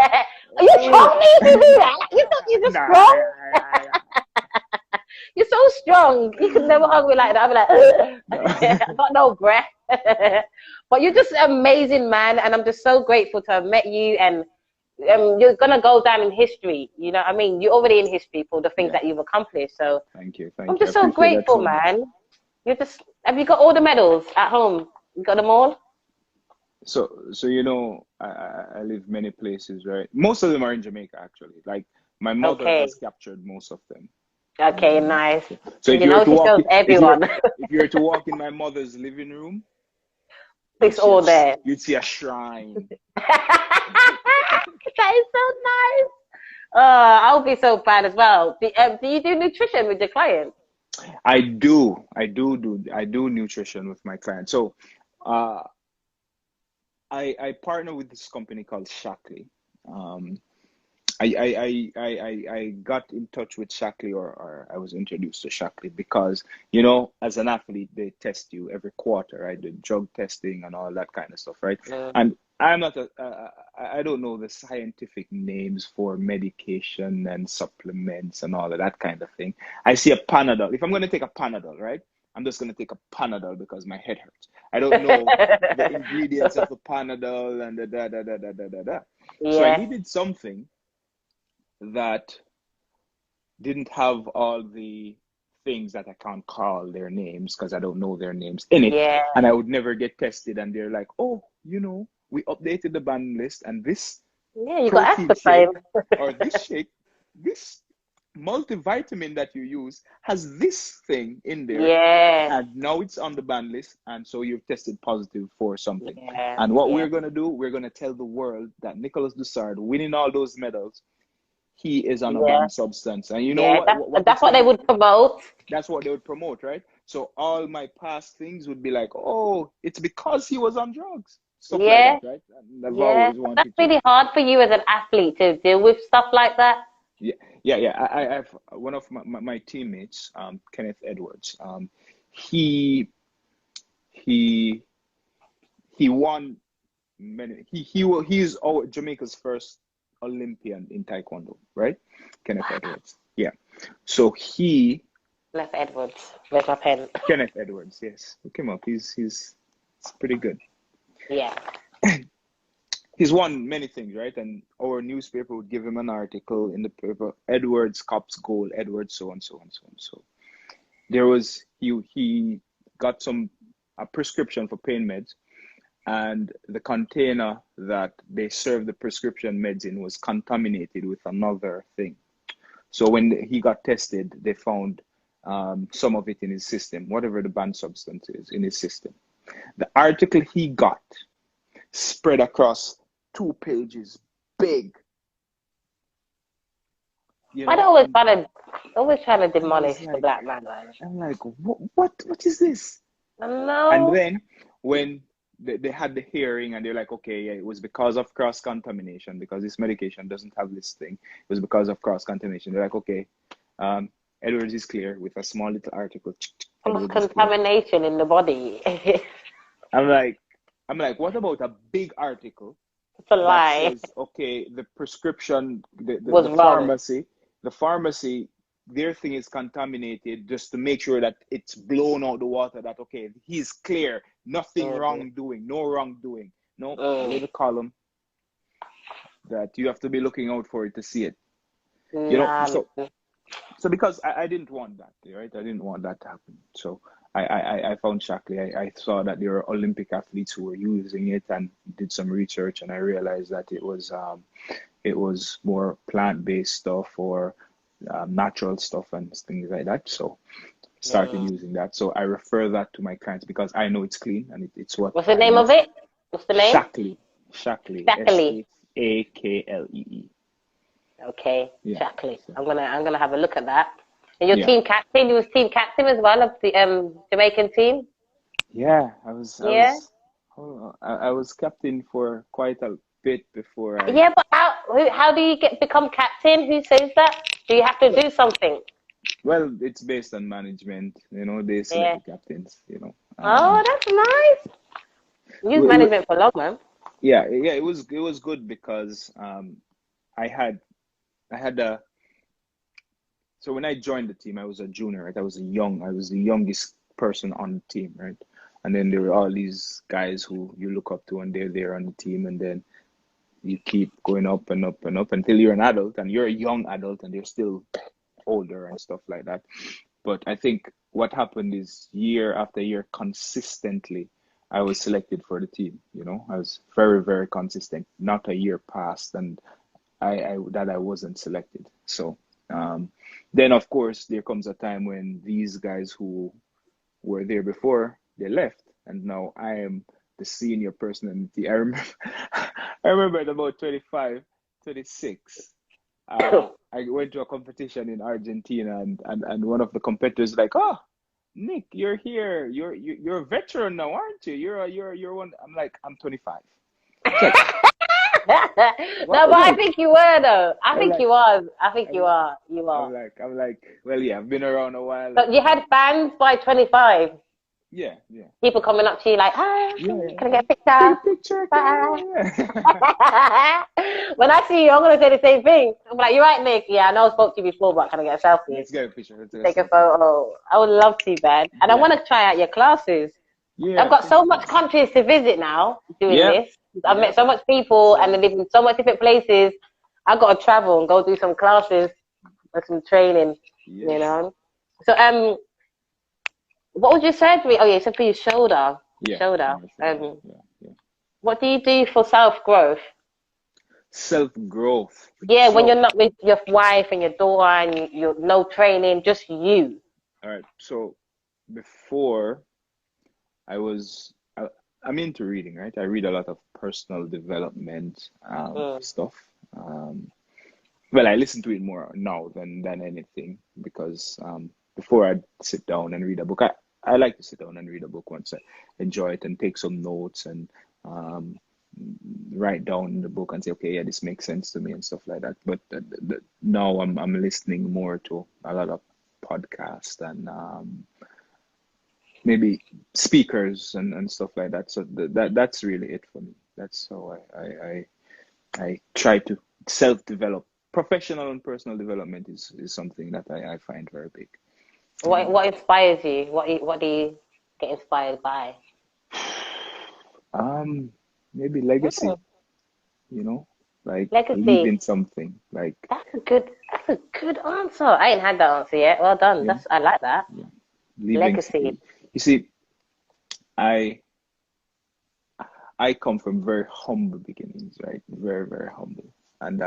[SPEAKER 1] You told me to do that. You thought you're just strong. You're so strong. You could never hug me like that. I'd be like, I got no breath. But you're just an amazing man, and I'm just so grateful to have met you. And you're gonna go down in history. You know what I mean? You're already in history for the things that you've accomplished. So
[SPEAKER 2] thank you.
[SPEAKER 1] I'm just so grateful, man. Have you got all the medals at home? You got them all?
[SPEAKER 2] So you know, I live many places, right? Most of them are in Jamaica, actually. Like my mother has captured most of them.
[SPEAKER 1] Okay, nice.
[SPEAKER 2] So if
[SPEAKER 1] You
[SPEAKER 2] you were
[SPEAKER 1] know,
[SPEAKER 2] to
[SPEAKER 1] she
[SPEAKER 2] walk,
[SPEAKER 1] shows everyone.
[SPEAKER 2] if you were to walk in my mother's living room,
[SPEAKER 1] It's all there.
[SPEAKER 2] you'd see a shrine.
[SPEAKER 1] That is so nice. I'll be so proud as well. Do you do nutrition with your clients?
[SPEAKER 2] I do nutrition with my clients. So, uh, I partner with this company called Shaklee. Um, I got in touch with Shaklee, or I was introduced to Shaklee because, you know, as an athlete, they test you every quarter, right? The drug testing and all that kind of stuff, right? And I'm not I don't know the scientific names for medication and supplements and all of that kind of thing. I see a Panadol. If I'm going to take a Panadol, right? I'm just going to take a Panadol because my head hurts. I don't know the ingredients of the Panadol and the da da da da da da da. So I
[SPEAKER 1] Yeah.
[SPEAKER 2] needed something that didn't have all the things that I can't call their names because I don't know their names in it,
[SPEAKER 1] Yeah.
[SPEAKER 2] and I would never get tested. And they're like, "Oh, you know, we updated the ban list, and this
[SPEAKER 1] Yeah, you got
[SPEAKER 2] protein
[SPEAKER 1] aspartame.
[SPEAKER 2] shake or this shake, this multivitamin that you use has this thing in there,
[SPEAKER 1] Yeah.
[SPEAKER 2] and now it's on the ban list, and so you've tested positive for something."
[SPEAKER 1] Yeah.
[SPEAKER 2] And what
[SPEAKER 1] Yeah.
[SPEAKER 2] we're gonna do, we're gonna tell the world that Nicholas Dusard, winning all those medals, he is on a
[SPEAKER 1] Yeah.
[SPEAKER 2] banned substance. And you know
[SPEAKER 1] Yeah.
[SPEAKER 2] what
[SPEAKER 1] That's
[SPEAKER 2] it's
[SPEAKER 1] what they
[SPEAKER 2] gonna,
[SPEAKER 1] would promote.
[SPEAKER 2] that's what they would promote, right? So all my past things would be like, oh, it's because he was on drugs, stuff like
[SPEAKER 1] Yeah.
[SPEAKER 2] that, right? And I've
[SPEAKER 1] Yeah.
[SPEAKER 2] always
[SPEAKER 1] But that's
[SPEAKER 2] wanted to.
[SPEAKER 1] really hard for you as an athlete to deal with stuff like that.
[SPEAKER 2] Yeah, yeah. I've one of my teammates, Kenneth Edwards. He he he won many. He's Jamaica's first Olympian in Taekwondo, right? Kenneth Edwards. Yeah. So
[SPEAKER 1] Left Edwards. Where's my pen?
[SPEAKER 2] Kenneth Edwards, yes. Look him up. He's pretty good.
[SPEAKER 1] Yeah.
[SPEAKER 2] He's won many things, right? And our newspaper would give him an article in the paper, Edwards cops gold, Edwards so and so and so and so. There was he got a prescription for pain meds, and the container that they served the prescription meds in was contaminated with another thing. So when he got tested, they found some of it in his system, whatever the banned substance is in his system. The article he got spread across 2 pages, big. You
[SPEAKER 1] I'd
[SPEAKER 2] know,
[SPEAKER 1] always trying to
[SPEAKER 2] and I was
[SPEAKER 1] demolish the
[SPEAKER 2] like,
[SPEAKER 1] black man.
[SPEAKER 2] I'm like, what is this? And
[SPEAKER 1] No.
[SPEAKER 2] then when they had the hearing and they're like, okay, yeah, it was because of cross contamination because this medication doesn't have this thing. It was because of cross contamination. They're like, okay, Edwards is clear with a small little article. Edwards is clear.
[SPEAKER 1] Contamination in the body. It's
[SPEAKER 2] I'm like, what about a big article
[SPEAKER 1] a
[SPEAKER 2] that
[SPEAKER 1] lie.
[SPEAKER 2] says, okay, the prescription,
[SPEAKER 1] Was
[SPEAKER 2] the
[SPEAKER 1] wrong.
[SPEAKER 2] pharmacy, their thing is contaminated just to make sure that it's blown out the water that, okay, he's clear, nothing wrongdoing, no wrongdoing. No, a little column that you have to be looking out for it to see it. You know,
[SPEAKER 1] Nah.
[SPEAKER 2] so because I didn't want that, right? I didn't want that to happen. So I found Shaklee. I saw that there were Olympic athletes who were using it and did some research, and I realized that it was more plant-based stuff or natural stuff and things like that. So started using that. So I refer that to my clients because I know it's clean and it's what
[SPEAKER 1] What's the
[SPEAKER 2] I
[SPEAKER 1] name of
[SPEAKER 2] use.
[SPEAKER 1] it? What's the name?
[SPEAKER 2] Shaklee.
[SPEAKER 1] Shaklee.
[SPEAKER 2] Shaklee.
[SPEAKER 1] Okay,
[SPEAKER 2] Yeah.
[SPEAKER 1] Shaklee.
[SPEAKER 2] So,
[SPEAKER 1] I'm gonna have a look at that. And your
[SPEAKER 2] yeah.
[SPEAKER 1] team captain, you was team captain as well of the Jamaican team.
[SPEAKER 2] Yeah,
[SPEAKER 1] Yeah.
[SPEAKER 2] I was captain for quite a bit before I.
[SPEAKER 1] Yeah, but how do you become captain? Who says that? Do you have to do something?
[SPEAKER 2] Well, it's based on management. You know, they select
[SPEAKER 1] Yeah.
[SPEAKER 2] the captains. You know.
[SPEAKER 1] Oh, that's nice. Use
[SPEAKER 2] We, we,
[SPEAKER 1] management for long, man.
[SPEAKER 2] yeah, it was good because I had I had a so when I joined the team, I was a junior, right? I was the youngest person on the team, right? And then there were all these guys who you look up to, and they're there on the team, and then you keep going up and up and up until you're an adult, and you're a young adult, and you're still older and stuff like that. But I think what happened is year after year, consistently, I was selected for the team. You know, I was very, very consistent. Not a year passed, and I wasn't selected. So Then of course there comes a time when these guys who were there before, they left, and now I am the senior personality. I remember, I remember at about 25, 26. I went to a competition in Argentina, and one of the competitors like, oh, Nick, you're here. You're a veteran now, aren't you? You're one. I'm like, I'm 25. Check.
[SPEAKER 1] No, but I think you were though. I think
[SPEAKER 2] like,
[SPEAKER 1] you was. I think you
[SPEAKER 2] I'm,
[SPEAKER 1] are. You are.
[SPEAKER 2] I'm like, well, yeah, I've been around a while.
[SPEAKER 1] But you had fans by 25.
[SPEAKER 2] Yeah, yeah.
[SPEAKER 1] People coming up to you like, hi,
[SPEAKER 2] Yeah,
[SPEAKER 1] can I get a
[SPEAKER 2] take a
[SPEAKER 1] picture?
[SPEAKER 2] picture.
[SPEAKER 1] Bye.
[SPEAKER 2] Yeah.
[SPEAKER 1] When I see you, I'm gonna say the same thing. I'm like, you're right, Nick. Yeah, I know I spoke to you before, but can I get a selfie?
[SPEAKER 2] Let's get a picture. Let's
[SPEAKER 1] Take a photo. I would love to, man. And I want to try out your classes.
[SPEAKER 2] Yeah.
[SPEAKER 1] I've got so much countries to visit now doing this. I've met so much people and they live in so much different places. I've got to travel and go do some classes and some training, you know. So, what would you say to me? Oh, yeah, you said for your shoulder. Shoulder. What do you do for self-growth?
[SPEAKER 2] Self-growth.
[SPEAKER 1] Yeah, when you're not with your wife and your daughter and you're no training, just you.
[SPEAKER 2] All right. So before I'm into reading, right? I read a lot of personal development stuff. Well, I listen to it more now than anything because before I'd sit down and read a book, I like to sit down and read a book once I enjoy it and take some notes and write down the book and say, okay, yeah, this makes sense to me and stuff like that. But now I'm listening more to a lot of podcasts and maybe speakers and stuff like that. So that's really it for me. That's how I try to self-develop. Professional and personal development is something that I find very big.
[SPEAKER 1] What inspires you? What do you get inspired by?
[SPEAKER 2] Maybe legacy. You know, like
[SPEAKER 1] legacy.
[SPEAKER 2] Leaving something. Like
[SPEAKER 1] that's a good answer. I ain't had that answer yet. Well done. Yeah. I like that. Yeah. Legacy.
[SPEAKER 2] You see, I come from very humble beginnings, right? Very, very humble. And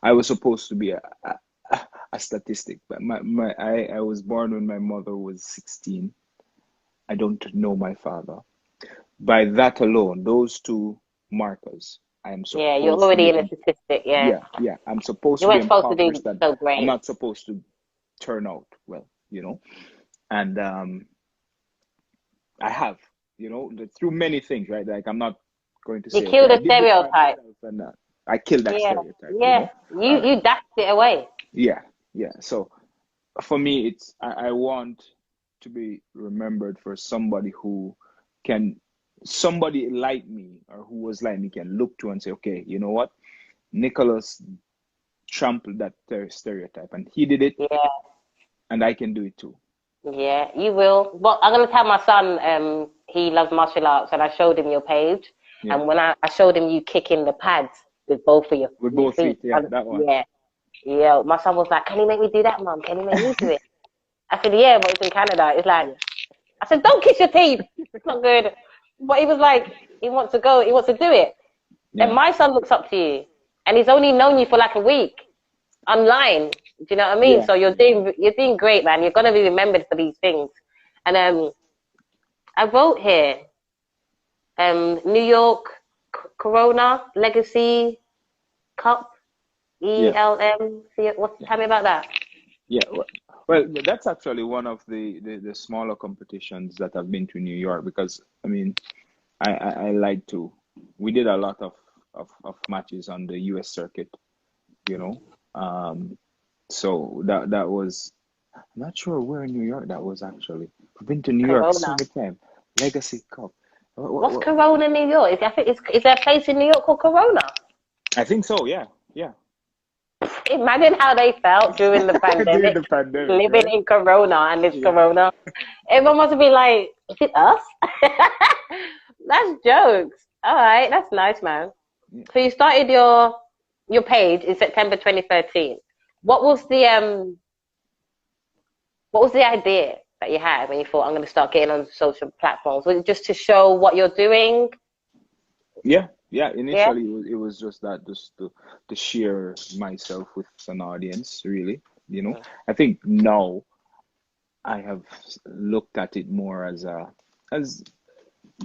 [SPEAKER 2] I was supposed to be a statistic, but I was born when my mother was 16. I don't know my father. By that alone, those two markers, I am supposed.
[SPEAKER 1] Yeah, you're already in a statistic. Yeah.
[SPEAKER 2] Yeah. I'm supposed
[SPEAKER 1] you
[SPEAKER 2] to be.
[SPEAKER 1] You weren't supposed to do so great.
[SPEAKER 2] I'm not supposed to turn out well, you know, and I have, you know, through many things, right? Like I'm not going to say
[SPEAKER 1] you killed a stereotype.
[SPEAKER 2] I killed that stereotype.
[SPEAKER 1] Yeah, you dashed it away.
[SPEAKER 2] Yeah. So for me, it's I want to be remembered for somebody somebody like me or who was like me can look to and say, okay, you know what, Nickholas trampled that stereotype and he did it.
[SPEAKER 1] Yeah.
[SPEAKER 2] And I can do it too.
[SPEAKER 1] Yeah, you will. Well, I'm gonna tell my son. He loves martial arts, and I showed him your page. Yeah. And when I showed him you kicking the pads with both of your
[SPEAKER 2] feet, yeah, that one.
[SPEAKER 1] Yeah. My son was like, "Can you make me do that, Mom? Can you make me do it?" I said, "Yeah, but it's in Canada." It's like, I said, "Don't kiss your teeth. It's not good." But he was like, he wants to go. He wants to do it. Yeah. And my son looks up to you, and he's only known you for like a week online. Do you know what I mean? Yeah. So you're doing great, man. You're gonna be remembered for these things. And I wrote here, New York Corona Legacy Cup, ELM. Tell me about that.
[SPEAKER 2] Yeah, well, that's actually one of the smaller competitions that I've been to New York because I mean, I like to. We did a lot of matches on the U.S. circuit, you know. So that was, I'm not sure where in New York that was actually. We've been to New York so many times. Legacy Cup.
[SPEAKER 1] What's Corona, New York? Is there a place in New York called Corona?
[SPEAKER 2] I think so. Yeah.
[SPEAKER 1] Imagine how they felt during the pandemic, living right? in Corona and it's Corona. Everyone must be like, is it us? That's jokes. All right, that's nice, man. Yeah. So you started your page in September 2013. What was the idea that you had when you thought I'm going to start getting on social platforms? Was it just to show what you're doing?
[SPEAKER 2] Yeah. Initially, it was just that, just to share myself with an audience, really. you know. I think now I have looked at it more as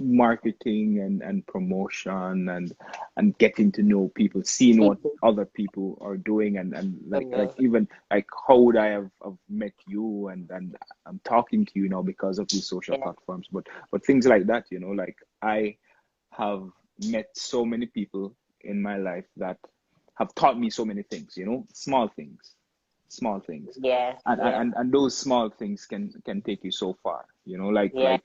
[SPEAKER 2] marketing and promotion and getting to know people, seeing what other people are doing, and like even like how would I have met you, and I'm talking to you now because of these social platforms, but things like that, you know, like I have met so many people in my life that have taught me so many things, you know, small things. And those small things can take you so far, you know, like when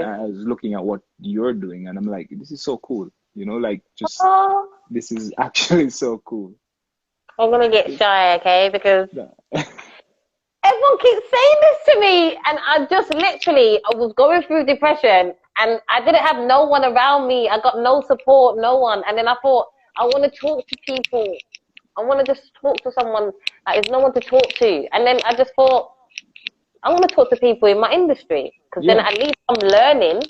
[SPEAKER 2] I was looking at what you're doing, and I'm like, this is so cool, you know, like just this is actually so cool.
[SPEAKER 1] I'm gonna get shy, okay, because everyone keeps saying this to me, and I just literally, I was going through depression, and I didn't have no one around me. I got no support, no one, and then I thought, I want to talk to people. I want to just talk to someone. Like, there's no one to talk to. And then I just thought, I want to talk to people in my industry, because then at least I'm learning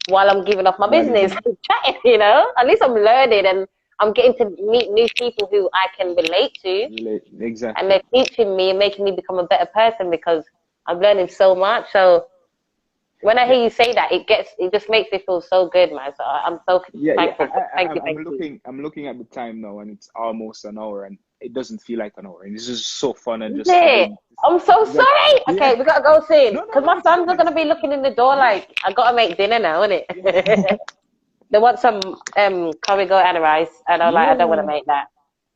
[SPEAKER 1] while I'm giving off my business and chatting, you know? At least I'm learning, and I'm getting to meet new people who I can relate to.
[SPEAKER 2] Exactly.
[SPEAKER 1] And they're teaching me and making me become a better person, because I'm learning so much. So when I hear you say that, it just makes me feel so good, man. So I'm so thankful. Thank you.
[SPEAKER 2] I'm looking at the time now, and it's almost an hour, and it doesn't feel like an hour, and it's just so fun and just.
[SPEAKER 1] I'm so sorry. Okay, we gotta go soon, because my sons are gonna be looking in the door like, I gotta make dinner now, innit? They want some curry goat and rice, and I'm like, I don't want to make that.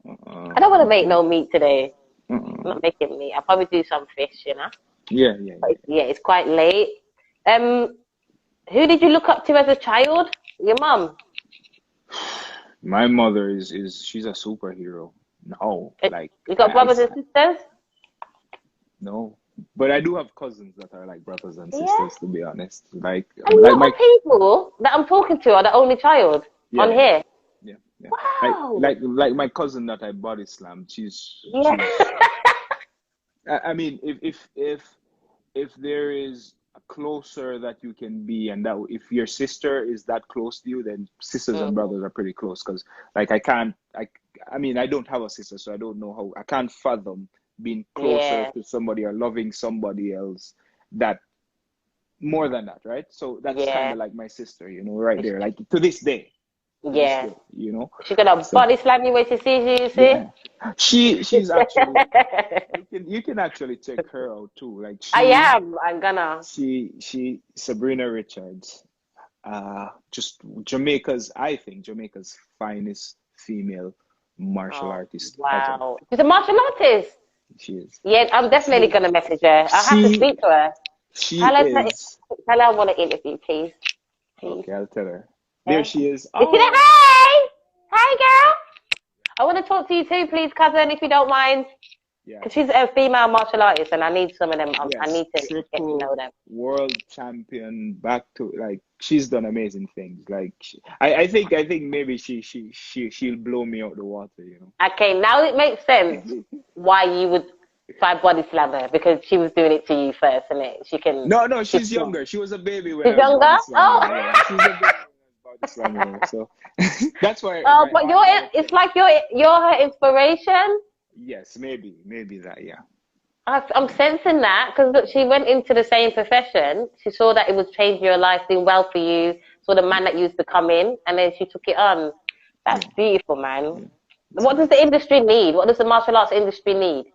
[SPEAKER 1] I don't want to make no meat today. I'm not making meat. I'll probably do some fish, you know.
[SPEAKER 2] Yeah.
[SPEAKER 1] It's quite late. Who did you look up to as a child? Your mum?
[SPEAKER 2] My mother is she's a superhero. No, like
[SPEAKER 1] you got brothers and sisters?
[SPEAKER 2] No, but I do have cousins that are like brothers and sisters. To be honest, like
[SPEAKER 1] my people that I'm talking to are the only child on here.
[SPEAKER 2] Yeah.
[SPEAKER 1] Wow.
[SPEAKER 2] Like my cousin that I body slammed. She's I mean, if there is a closer that you can be, and that if your sister is that close to you, then sisters and brothers are pretty close. Because like I mean, I don't have a sister, so I don't know how. I can't fathom being closer to somebody or loving somebody else that more than that, right? So that's kind of like my sister, you know, right there, like to this day. You know,
[SPEAKER 1] she's gonna body slam you when she sees you. You see,
[SPEAKER 2] she's actually. You can actually check her out too. Like
[SPEAKER 1] I'm gonna.
[SPEAKER 2] She Sabrina Richards, just I think Jamaica's finest female martial artist.
[SPEAKER 1] Wow, she's a martial artist.
[SPEAKER 2] She is.
[SPEAKER 1] Yeah, I'm definitely gonna message her. I have to speak to her. Tell her I want to interview, please.
[SPEAKER 2] Okay, I'll tell her. There she is.
[SPEAKER 1] Hi, girl. I want to talk to you too, please, cousin, if you don't mind. Because she's a female martial artist, and I need some of them. I need to get to know them.
[SPEAKER 2] World champion, back to like she's done amazing things. Like I think maybe she'll blow me out the water, you know.
[SPEAKER 1] Okay, now it makes sense why you would try body slam her, because she was doing it to you first, and she can.
[SPEAKER 2] No, she's younger. She was a baby when
[SPEAKER 1] she's younger.
[SPEAKER 2] She's a baby. So that's why.
[SPEAKER 1] But it's like you're her inspiration.
[SPEAKER 2] Yes, maybe that. Yeah.
[SPEAKER 1] I'm sensing that, because look, she went into the same profession. She saw that it was changing your life, doing well for you. Saw the man that you was becoming, and then she took it on. That's beautiful, man. Yeah. What does the industry need? What does the martial arts industry need?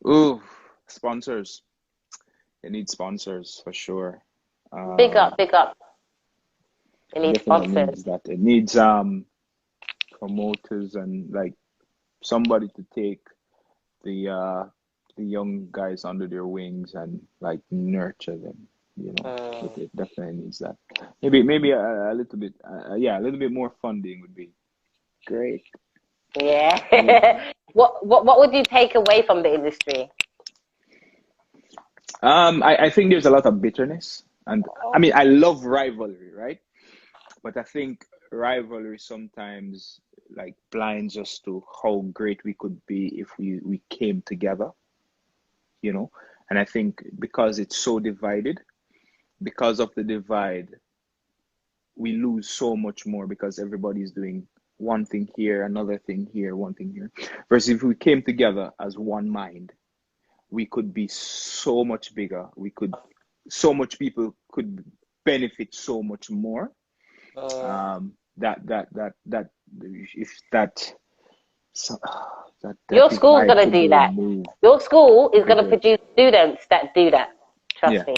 [SPEAKER 2] Ooh, sponsors. They need sponsors for sure.
[SPEAKER 1] Big up. It needs sponsors.
[SPEAKER 2] It needs promoters and like somebody to take the young guys under their wings and like nurture them. You know, it definitely needs that. Maybe a little bit, a little bit more funding would be great.
[SPEAKER 1] Yeah. What would you take away from the industry?
[SPEAKER 2] I think there's a lot of bitterness, and I mean I love rivalry, right? But I think rivalry sometimes like blinds us to how great we could be if we came together, you know. And I think because it's so divided, because of the divide, we lose so much more, because everybody's doing one thing here, another thing here, one thing here. Versus if we came together as one mind, we could be so much bigger. So much people could benefit so much more. That if that so,
[SPEAKER 1] your school's gonna do that. Your school is gonna produce students that do that. Trust me.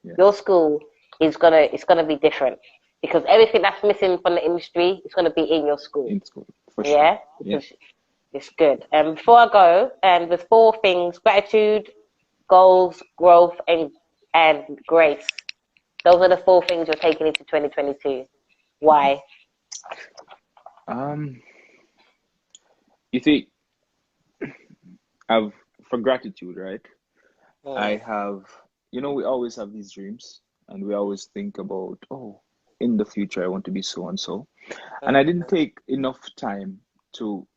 [SPEAKER 2] Yeah.
[SPEAKER 1] Your school is gonna be different because everything that's missing from the industry is gonna be in your school.
[SPEAKER 2] In school, for sure.
[SPEAKER 1] Yeah, because it's good. And before I go, there's 4 things: gratitude, goals, growth, and grace. Those are the 4 things you're taking into 2022. Why?
[SPEAKER 2] You see, for gratitude, right? I have, we always have these dreams, and we always think about, in the future I want to be so and so. And I didn't take enough time to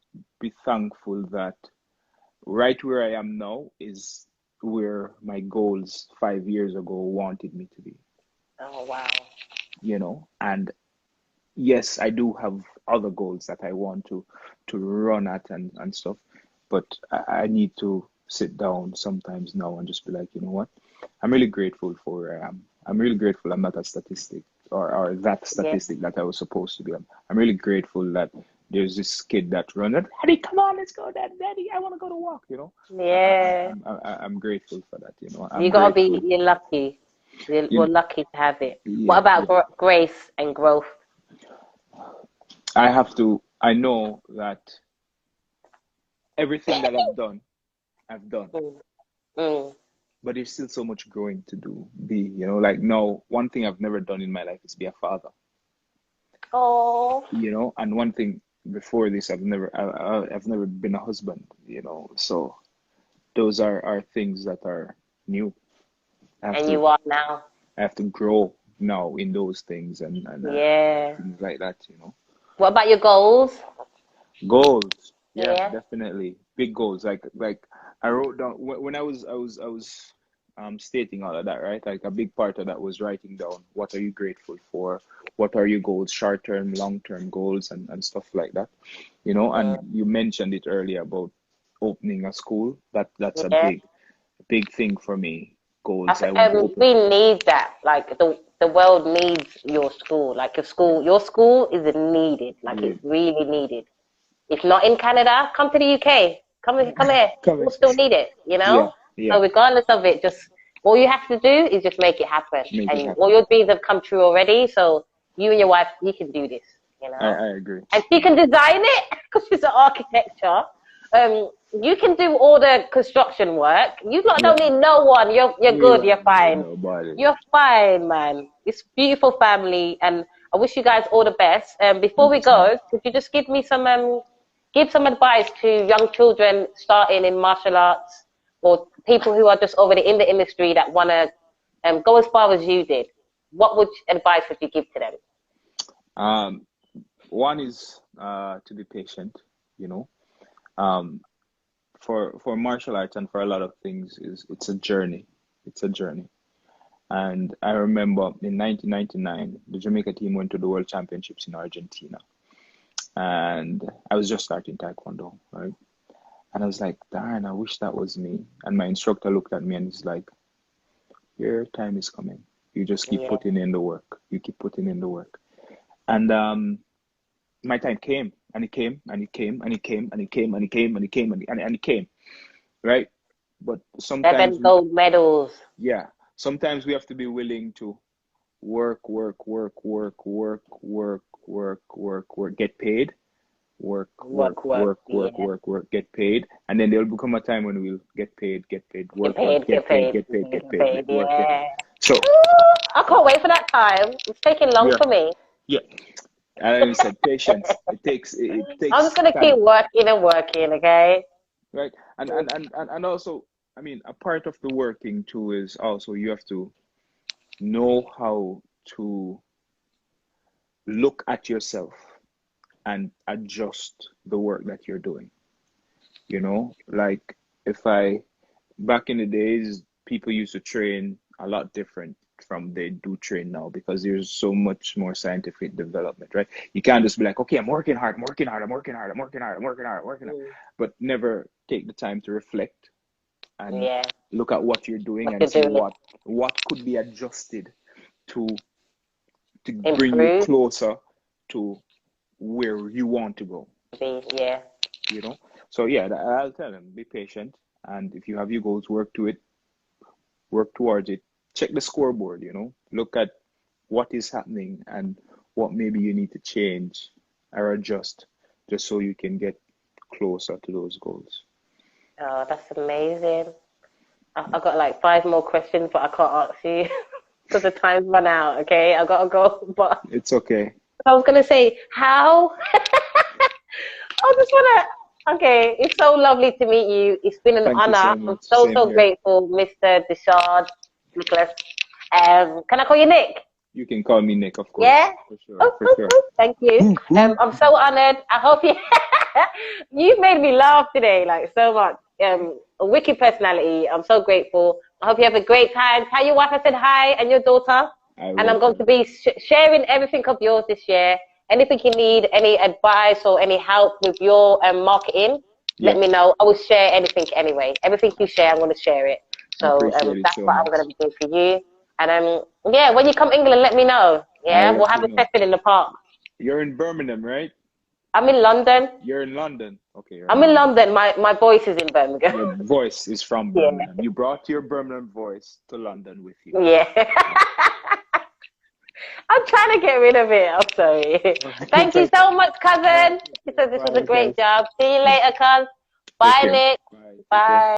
[SPEAKER 2] be thankful that right where I am now is where my goals 5 years ago wanted me to be.
[SPEAKER 1] Oh, wow.
[SPEAKER 2] And yes, I do have other goals that I want to run at and stuff, but I need to sit down sometimes now and just be like, you know what? I'm really grateful for where I am. I'm really grateful I'm not a statistic or that statistic that I was supposed to be. I'm really grateful that there's this kid that runs, Daddy, come on, let's go, Daddy, I want to go to walk,
[SPEAKER 1] Yeah.
[SPEAKER 2] I'm grateful for that,
[SPEAKER 1] You gotta be, you're lucky. We're lucky to have it. What about grace and growth?
[SPEAKER 2] I know that everything that I've done. But there's still so much growing to do. Like now, one thing I've never done in my life is be a father.
[SPEAKER 1] Oh.
[SPEAKER 2] And one thing before this, I've never been a husband. So those are things that are new.
[SPEAKER 1] You are now.
[SPEAKER 2] I have to grow now in those things and things like that.
[SPEAKER 1] What about your goals?
[SPEAKER 2] Goals, yeah, definitely big goals. Like I wrote down when I was stating all of that, right? Like a big part of that was writing down what are you grateful for, what are your goals, short term, long term goals, and stuff like that. And you mentioned it earlier about opening a school. That's a big thing for me. Goals.
[SPEAKER 1] We need that. Like the world needs your school. Like your school is needed. Like it's really needed. If not in Canada, come to the UK. Come here. We'll still need it,
[SPEAKER 2] Yeah.
[SPEAKER 1] So regardless of it, just all you have to do is just make it happen. All your dreams have come true already. So you and your wife, you can do this,
[SPEAKER 2] I agree.
[SPEAKER 1] And she can design it because she's an architecture. You can do all the construction work. You don't need no one. You're good. You're fine. You're fine, man. It's beautiful family, and I wish you guys all the best. Before we go, could you just give me some advice to young children starting in martial arts or people who are just already in the industry that want to go as far as you did? What advice would you give to them?
[SPEAKER 2] One is to be patient. For martial arts and for a lot of things, it's a journey. And I remember in 1999, the Jamaica team went to the World Championships in Argentina. And I was just starting Taekwondo, right? And I was like, darn, I wish that was me. And my instructor looked at me and he's like, your time is coming. You just keep putting in the work. You keep putting in the work. And my time came, and it came, and it came, and it came, and it came, and it came, and it came, and it came, right? But sometimes
[SPEAKER 1] 7 gold medals.
[SPEAKER 2] Yeah. Sometimes we have to be willing to work, get paid, work, get paid, and then there'll become a time when we'll get paid, work, get paid. So
[SPEAKER 1] I can't wait for that time. It's taking long for me.
[SPEAKER 2] Yeah. And you said patience. It takes.
[SPEAKER 1] I'm just gonna keep working and working, okay?
[SPEAKER 2] Right, and also, I mean, a part of the working too is also you have to know how to look at yourself and adjust the work that you're doing. Like back in the days, people used to train a lot different from they do train now because there's so much more scientific development, right? You can't just be like, okay, I'm working hard, but never take the time to reflect and look at what you're doing and see what could be adjusted to bring you closer to where you want to go.
[SPEAKER 1] Yeah.
[SPEAKER 2] You know? So yeah, I'll tell them, be patient, and if you have your goals, work towards it. Check the scoreboard, you know, look at what is happening and what maybe you need to change or adjust just so you can get closer to those goals.
[SPEAKER 1] Oh, that's amazing. I've got like 5 more questions, but I can't ask you because the time's run out, okay? I've got to go, but...
[SPEAKER 2] It's okay.
[SPEAKER 1] I was going to say, how? I just want to... Okay, it's so lovely to meet you. It's been an honor. I'm so grateful, Mr. Dusard Nickholas. Can I call you Nick?
[SPEAKER 2] You can call me Nick, of course.
[SPEAKER 1] Yeah?
[SPEAKER 2] For sure. For sure.
[SPEAKER 1] Thank you. I'm so honored. I hope you... You've made me laugh today, like, so much. A wicked personality. I'm so grateful. I hope you have a great time. Tell your wife I said hi and your daughter. And I'm going to be sharing everything of yours this year. Anything you need, any advice or any help with your marketing, let me know. I will share anything anyway. Everything you share, I'm going to share it. So that's what I'm going to be doing for you. And yeah, when you come to England, let me know. Yeah, we'll have a session in the park.
[SPEAKER 2] You're in Birmingham, right?
[SPEAKER 1] I'm in London.
[SPEAKER 2] You're in London. Okay.
[SPEAKER 1] I'm in London. My voice is in Birmingham.
[SPEAKER 2] Your voice is from Birmingham. You brought your Birmingham voice to London with you.
[SPEAKER 1] Yeah. I'm trying to get rid of it. I'm sorry. Thank you so much, cousin. This was a great job. See you later, cuz. Bye, Nick. Bye.